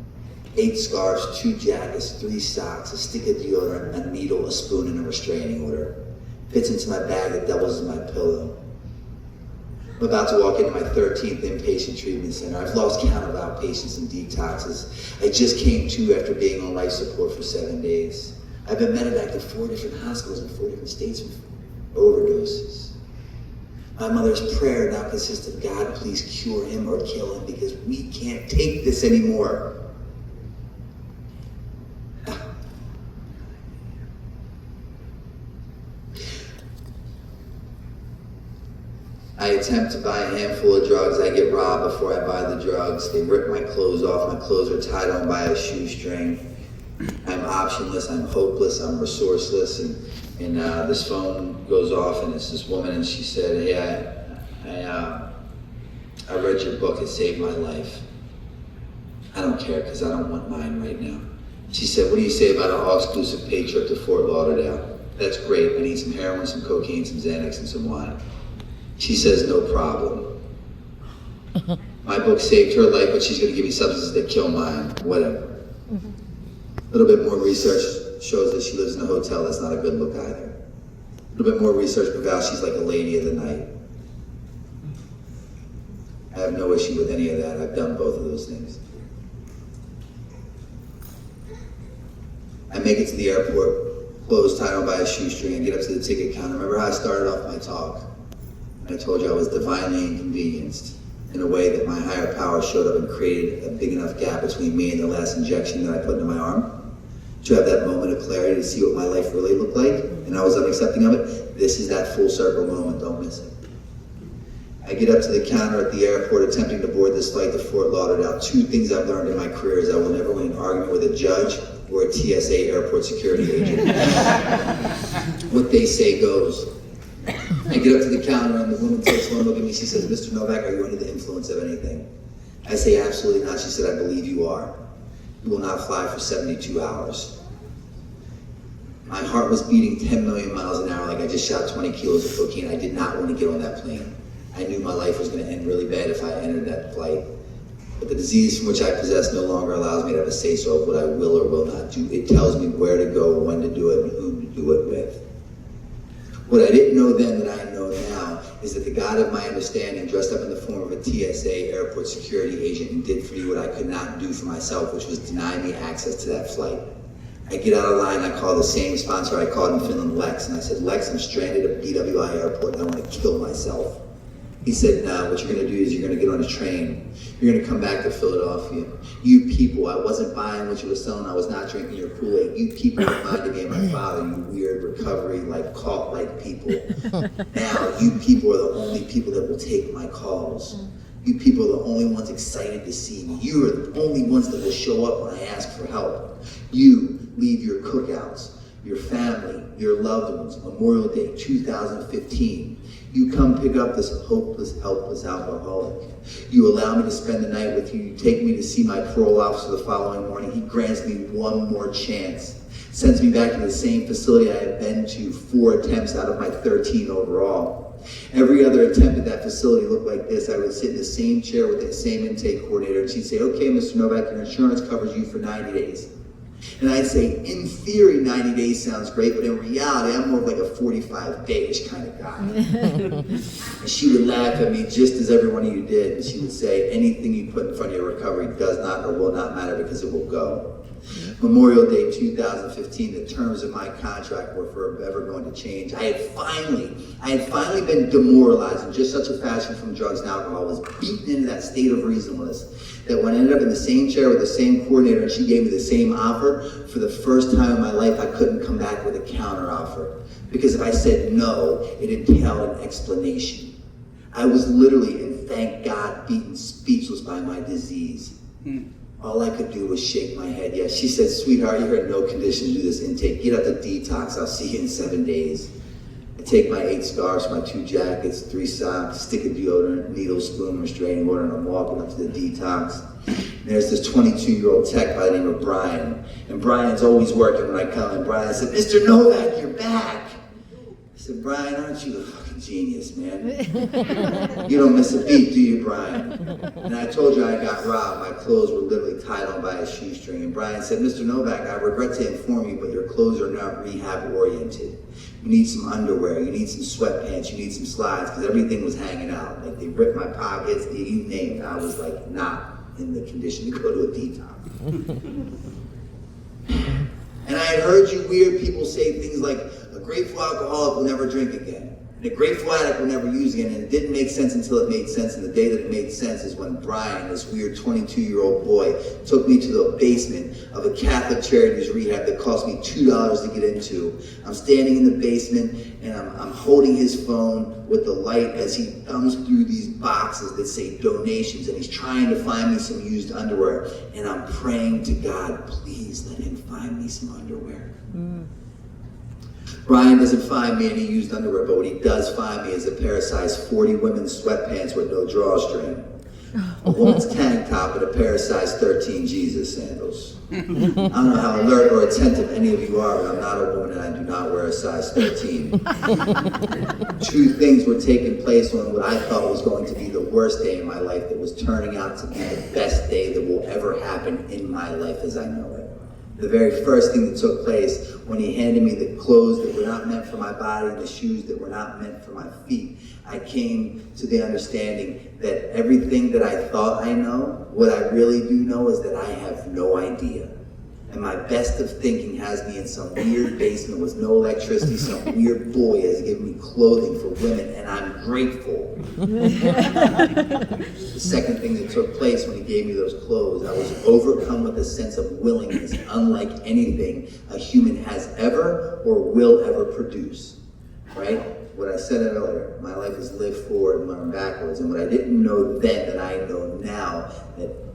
8 scarves, 2 jackets, 3 socks, a stick of deodorant, a needle, a spoon, and a restraining order. Fits into my bag that doubles as my pillow. I'm about to walk into my 13th inpatient treatment center. I've lost count of outpatients and detoxes. I just came to after being on life support for 7 days. I've been medevac to 4 different hospitals in 4 different states with overdoses. My mother's prayer now consists of, God, please cure him or kill him because we can't take this anymore. I attempt to buy a handful of drugs. I get robbed before I buy the drugs. They rip my clothes off. My clothes are tied on by a shoestring. I'm optionless, I'm hopeless, I'm resourceless, and this phone goes off, and it's this woman, and she said, hey, I read your book, it saved my life. I don't care, because I don't want mine right now. She said, what do you say about an all-exclusive paid trip to Fort Lauderdale? That's great, I need some heroin, some cocaine, some Xanax, and some wine. She says, no problem. My book saved her life, but she's going to give me substances that kill mine, whatever. A little bit more research shows that she lives in a hotel. That's not a good look either. A little bit more research proves she's like a lady of the night. I have no issue with any of that. I've done both of those things. I make it to the airport, clothes tied on by a shoestring, and get up to the ticket counter. Remember how I started off my talk? I told you I was divinely inconvenienced in a way that my higher power showed up and created a big enough gap between me and the last injection that I put into my arm to have that moment of clarity to see what my life really looked like, and I was unaccepting of it. This is that full circle moment, don't miss it. I get up to the counter at the airport attempting to board this flight to Fort Lauderdale. Two things I've learned in my career is I will never win an argument with a judge or a TSA airport security agent. What they say goes. I get up to the counter and the woman takes one look at me. She says, "Mr. Novak, are you under the influence of anything?" I say, "Absolutely not." She said, "I believe you are. You will not fly for 72 hours. My heart was beating 10 million miles an hour like I just shot 20 kilos of cocaine. I did not want to get on that plane. I knew my life was going to end really bad if I entered that flight. But the disease from which I possess no longer allows me to have a say-so of what I will or will not do. It tells me where to go, when to do it, and whom to do it with. What I didn't know then that I know now is that the God of my understanding dressed up in the form of a TSA airport security agent and did for me what I could not do for myself, which was deny me access to that flight. I get out of line, I call the same sponsor I called in Finland, Lex, and I said, "Lex, I'm stranded at BWI airport and I want to kill myself." He said, "No, what you're going to do is you're going to get on a train. You're going to come back to Philadelphia. You people, I wasn't buying what you were selling. I was not drinking your Kool-Aid. You people reminded me of my father, you weird recovery, like cult-like people. Now, you people are the only people that will take my calls. You people are the only ones excited to see me. You are the only ones that will show up when I ask for help. You leave your cookouts, your family, your loved ones, Memorial Day 2015. You come pick up this hopeless, helpless alcoholic. You allow me to spend the night with you. You take me to see my parole officer the following morning. He grants me one more chance. Sends me back to the same facility I had been to 4 attempts out of my 13 overall. Every other attempt at that facility looked like this. I would sit in the same chair with that same intake coordinator and she'd say, "Okay, Mr. Novak, your insurance covers you for 90 days. And I'd say, in theory, 90 days sounds great, but in reality, I'm more of like a 45-day-ish kind of guy. And she would laugh at me just as every one of you did. And she would say, anything you put in front of your recovery does not or will not matter because it will go. Memorial Day 2015, the terms of my contract were forever going to change. I had finally been demoralized in just such a fashion from drugs and alcohol, was beaten into that state of reasonableness, that when I ended up in the same chair with the same coordinator and she gave me the same offer, for the first time in my life, I couldn't come back with a counter offer. Because if I said no, it entailed an explanation. I was literally, and thank God, beaten speechless by my disease. All I could do was shake my head. Yes, she said, "Sweetheart, you're in no condition to do this intake. Get out the detox. I'll see you in 7 days." I take my 8 scarves, my 2 jackets, 3 socks, stick of deodorant, needle, spoon, restraining order, and I'm walking up to the detox. And there's this 22-year-old tech by the name of Brian. And Brian's always working when I come. And Brian said, "Mr. Novak, you're back." I said, "Brian, aren't you a fucking genius, man? You don't miss a beat, do you, Brian?" And I told you I got robbed. My clothes were literally tied on by a shoestring. And Brian said, "Mr. Novak, I regret to inform you, but your clothes are not rehab-oriented. You need some underwear, you need some sweatpants, you need some slides," because everything was hanging out. Like, they ripped my pockets, you name it. I was like not in the condition to go to a detox. And I had heard you weird people say things like, a grateful alcoholic will never drink again. And a grateful addict will never use again. And it didn't make sense until it made sense. And the day that it made sense is when Brian, this weird 22-year-old boy, took me to the basement of a Catholic charities rehab that cost me $2 to get into. I'm standing in the basement and I'm holding his phone with the light as he thumbs through these boxes that say donations, and he's trying to find me some used underwear. And I'm praying to God, please let him find me some underwear. Brian doesn't find me any used underwear, but what he does find me is a pair of size 40 women's sweatpants with no drawstring. a woman's tank top, and a pair of size 13 Jesus sandals. I don't know how alert or attentive any of you are, but I'm not a woman and I do not wear a size 13. Two things were taking place on what I thought was going to be the worst day in my life that was turning out to be the best day that will ever happen in my life as I know it. The very first thing that took place when he handed me the clothes that were not meant for my body and the shoes that were not meant for my feet, I came to the understanding that everything that I thought I know, what I really do know is that I have no idea. And my best of thinking has me in some weird basement with no electricity. Some weird boy has given me clothing for women, and I'm grateful. The second thing that took place when he gave me those clothes, I was overcome with a sense of willingness unlike anything a human has ever or will ever produce. Right? What I said earlier, my life is live forward and learn backwards. And what I didn't know then that I know now,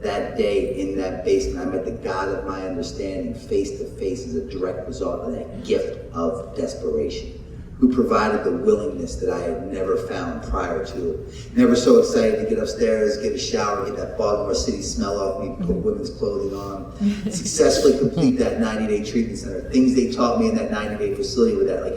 that day in that basement, I met the God of my understanding face to face as a direct result of that gift of desperation, who provided the willingness that I had never found prior to it. Never so excited to get upstairs, get a shower, get that Baltimore City smell off me, put women's clothing on, successfully complete that 90-day treatment center. Things they taught me in that 90-day facility were that, like,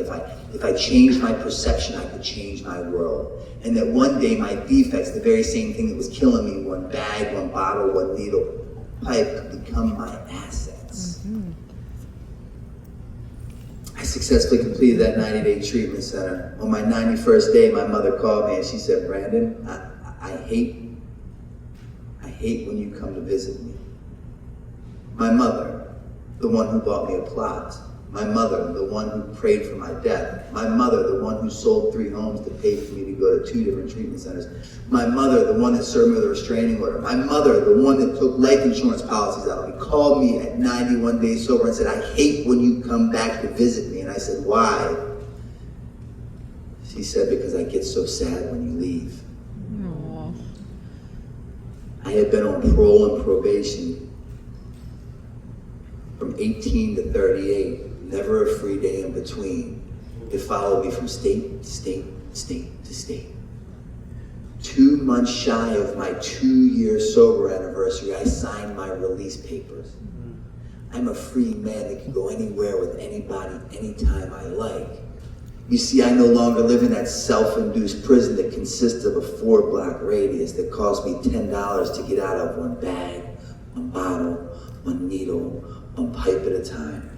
if I changed my perception, I could change my world. And that one day my defects, the very same thing that was killing me, one bag, one bottle, one needle, pipe, could become my assets. I successfully completed that 90-day treatment center. On my 91st day, my mother called me and she said, Brandon, I hate when you come to visit me. My mother, the one who bought me a plot. My mother, the one who prayed for my death. My mother, the one who sold 3 homes to pay for me to go to 2 different treatment centers. My mother, the one that served me with a restraining order. My mother, the one that took life insurance policies out of me, called me at 91 days sober and said, I hate when you come back to visit me. And I said, why? She said, because I get so sad when you leave. Aww. I had been on parole and probation from 18 to 38. Never a free day in between. It followed me from state to state, state to state. 2 months shy of my 2-year sober anniversary, I signed my release papers. I'm a free man that can go anywhere with anybody, anytime I like. You see, I no longer live in that self-induced prison that consists of a 4-block radius that cost me $10 to get out of, one bag, one bottle, one needle, one pipe at a time.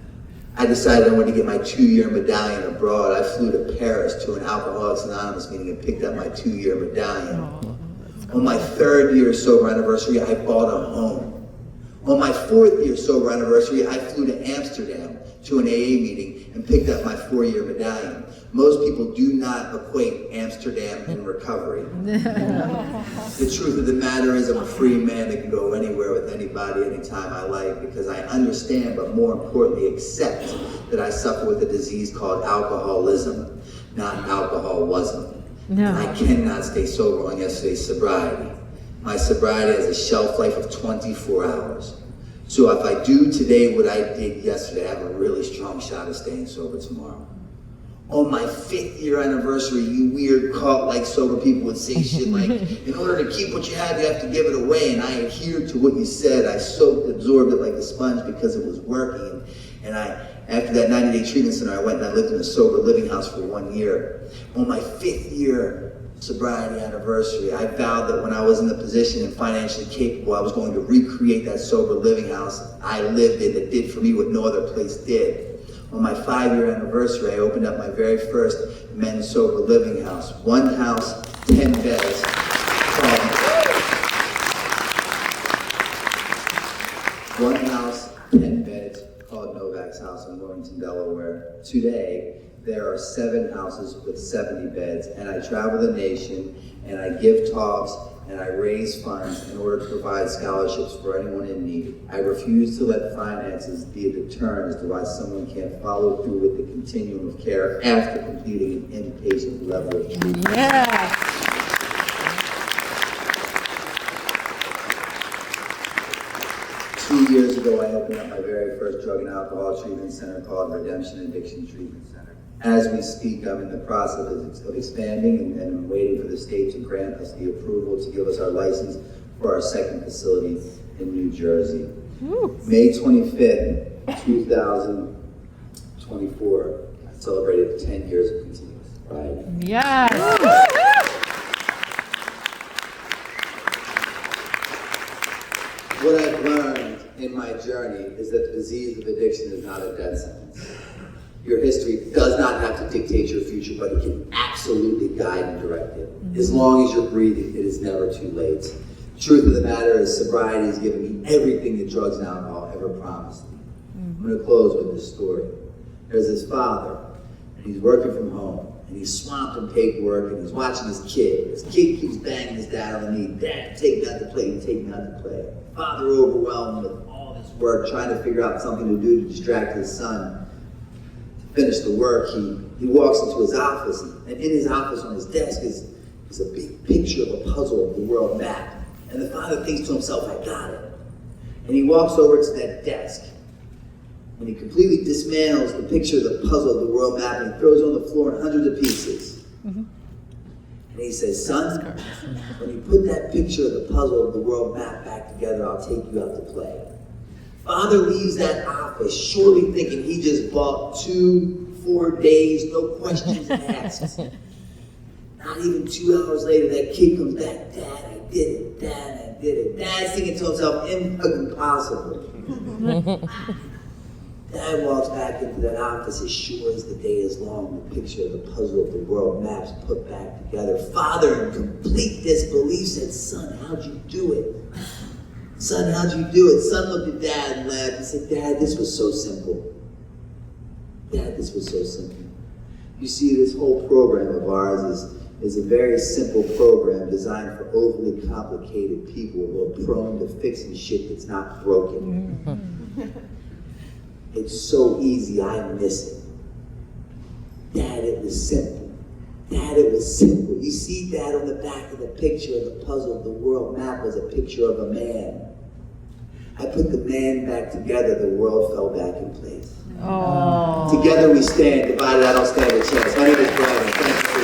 I decided I wanted to get my 2-year medallion abroad. I flew to Paris to an Alcoholics Anonymous meeting and picked up my 2-year medallion. On my 3rd year sober anniversary, I bought a home. On my 4th year sober anniversary, I flew to Amsterdam to an AA meeting and picked up my 4-year medallion. Most people do not equate Amsterdam and recovery. The truth of the matter is I'm a free man that can go anywhere with anybody, anytime I like, because I understand, but more importantly, accept that I suffer with a disease called alcoholism, not alcoholism. No. And I cannot stay sober on yesterday's sobriety. My sobriety has a shelf life of 24 hours. So if I do today what I did yesterday, I have a really strong shot of staying sober tomorrow. On my 5th year anniversary, you weird cult-like sober people would say shit like, in order to keep what you have to give it away. And I adhered to what you said. I absorbed it like a sponge because it was working. And after that 90-day treatment center, I went and I lived in a sober living house for 1 year. On my 5th year sobriety anniversary, I vowed that when I was in the position and financially capable, I was going to recreate that sober living house I lived in that did for me what no other place did. On my 5-year anniversary, I opened up my very first men's sober living house. 1 house, 10 beds. One house, 10 beds, called Novak's house in Wilmington, Delaware. Today, there are 7 houses with 70 beds, and I travel the nation, and I give talks, and I raise funds in order to provide scholarships for anyone in need. I refuse to let finances be a deterrent as to why someone can't follow through with the continuum of care after completing an inpatient level of treatment. Yeah. Two years ago, I opened up my very first drug and alcohol treatment center called Redemption Addiction Treatment Center. As we speak, I'm in the process of expanding and waiting for the state to grant us the approval to give us our license for our second facility in New Jersey. May 25th, 2024, I celebrated 10 years of continuous pride. Yes. What I've learned in my journey is that the disease of addiction is not a death sentence. Your history does not have to dictate your future, but it can absolutely guide and direct it. As long as you're breathing, it is never too late. The truth of the matter is sobriety has given me everything that drugs and alcohol ever promised me. I'm going to close with this story. There's this father, and he's working from home, and he's swamped in paperwork, and he's watching his kid. His kid keeps banging his dad on the knee. Dad, take me out to play, take me out to play. Father overwhelmed with all this work, trying to figure out something to do to distract his son. To finish the work, he walks into his office, and in his office on his desk is a big picture of a puzzle of the world map. And the father thinks to himself, I got it. And he walks over to that desk, and he completely dismantles the picture of the puzzle of the world map, and he throws it on the floor in hundreds of pieces. And he says, son, when you put that picture of the puzzle of the world map back together, I'll take you out to play. Father leaves that office, surely thinking he just bought 4 days, no questions asked. Not even 2 hours later, that kid comes back, Dad, I did it, Dad, I did it. Dad's thinking to himself, impossible. Dad walks back into that office as sure as the day is long, the picture of the puzzle of the world maps put back together. Father, in complete disbelief, said, son, how'd you do it? Son, how'd you do it? Son looked at Dad and laughed and said, Dad, this was so simple. Dad, this was so simple. You see, this whole program of ours is a very simple program designed for overly complicated people who are prone to fixing shit that's not broken. It's so easy, I miss it. Dad, it was simple. Dad, it was simple. You see, Dad, on the back of the picture of the puzzle of the world map was a picture of a man. I put the man back together, the world fell back in place. Oh. Together we stand, divided I don't stand a chance. My name is Brandon. Thanks for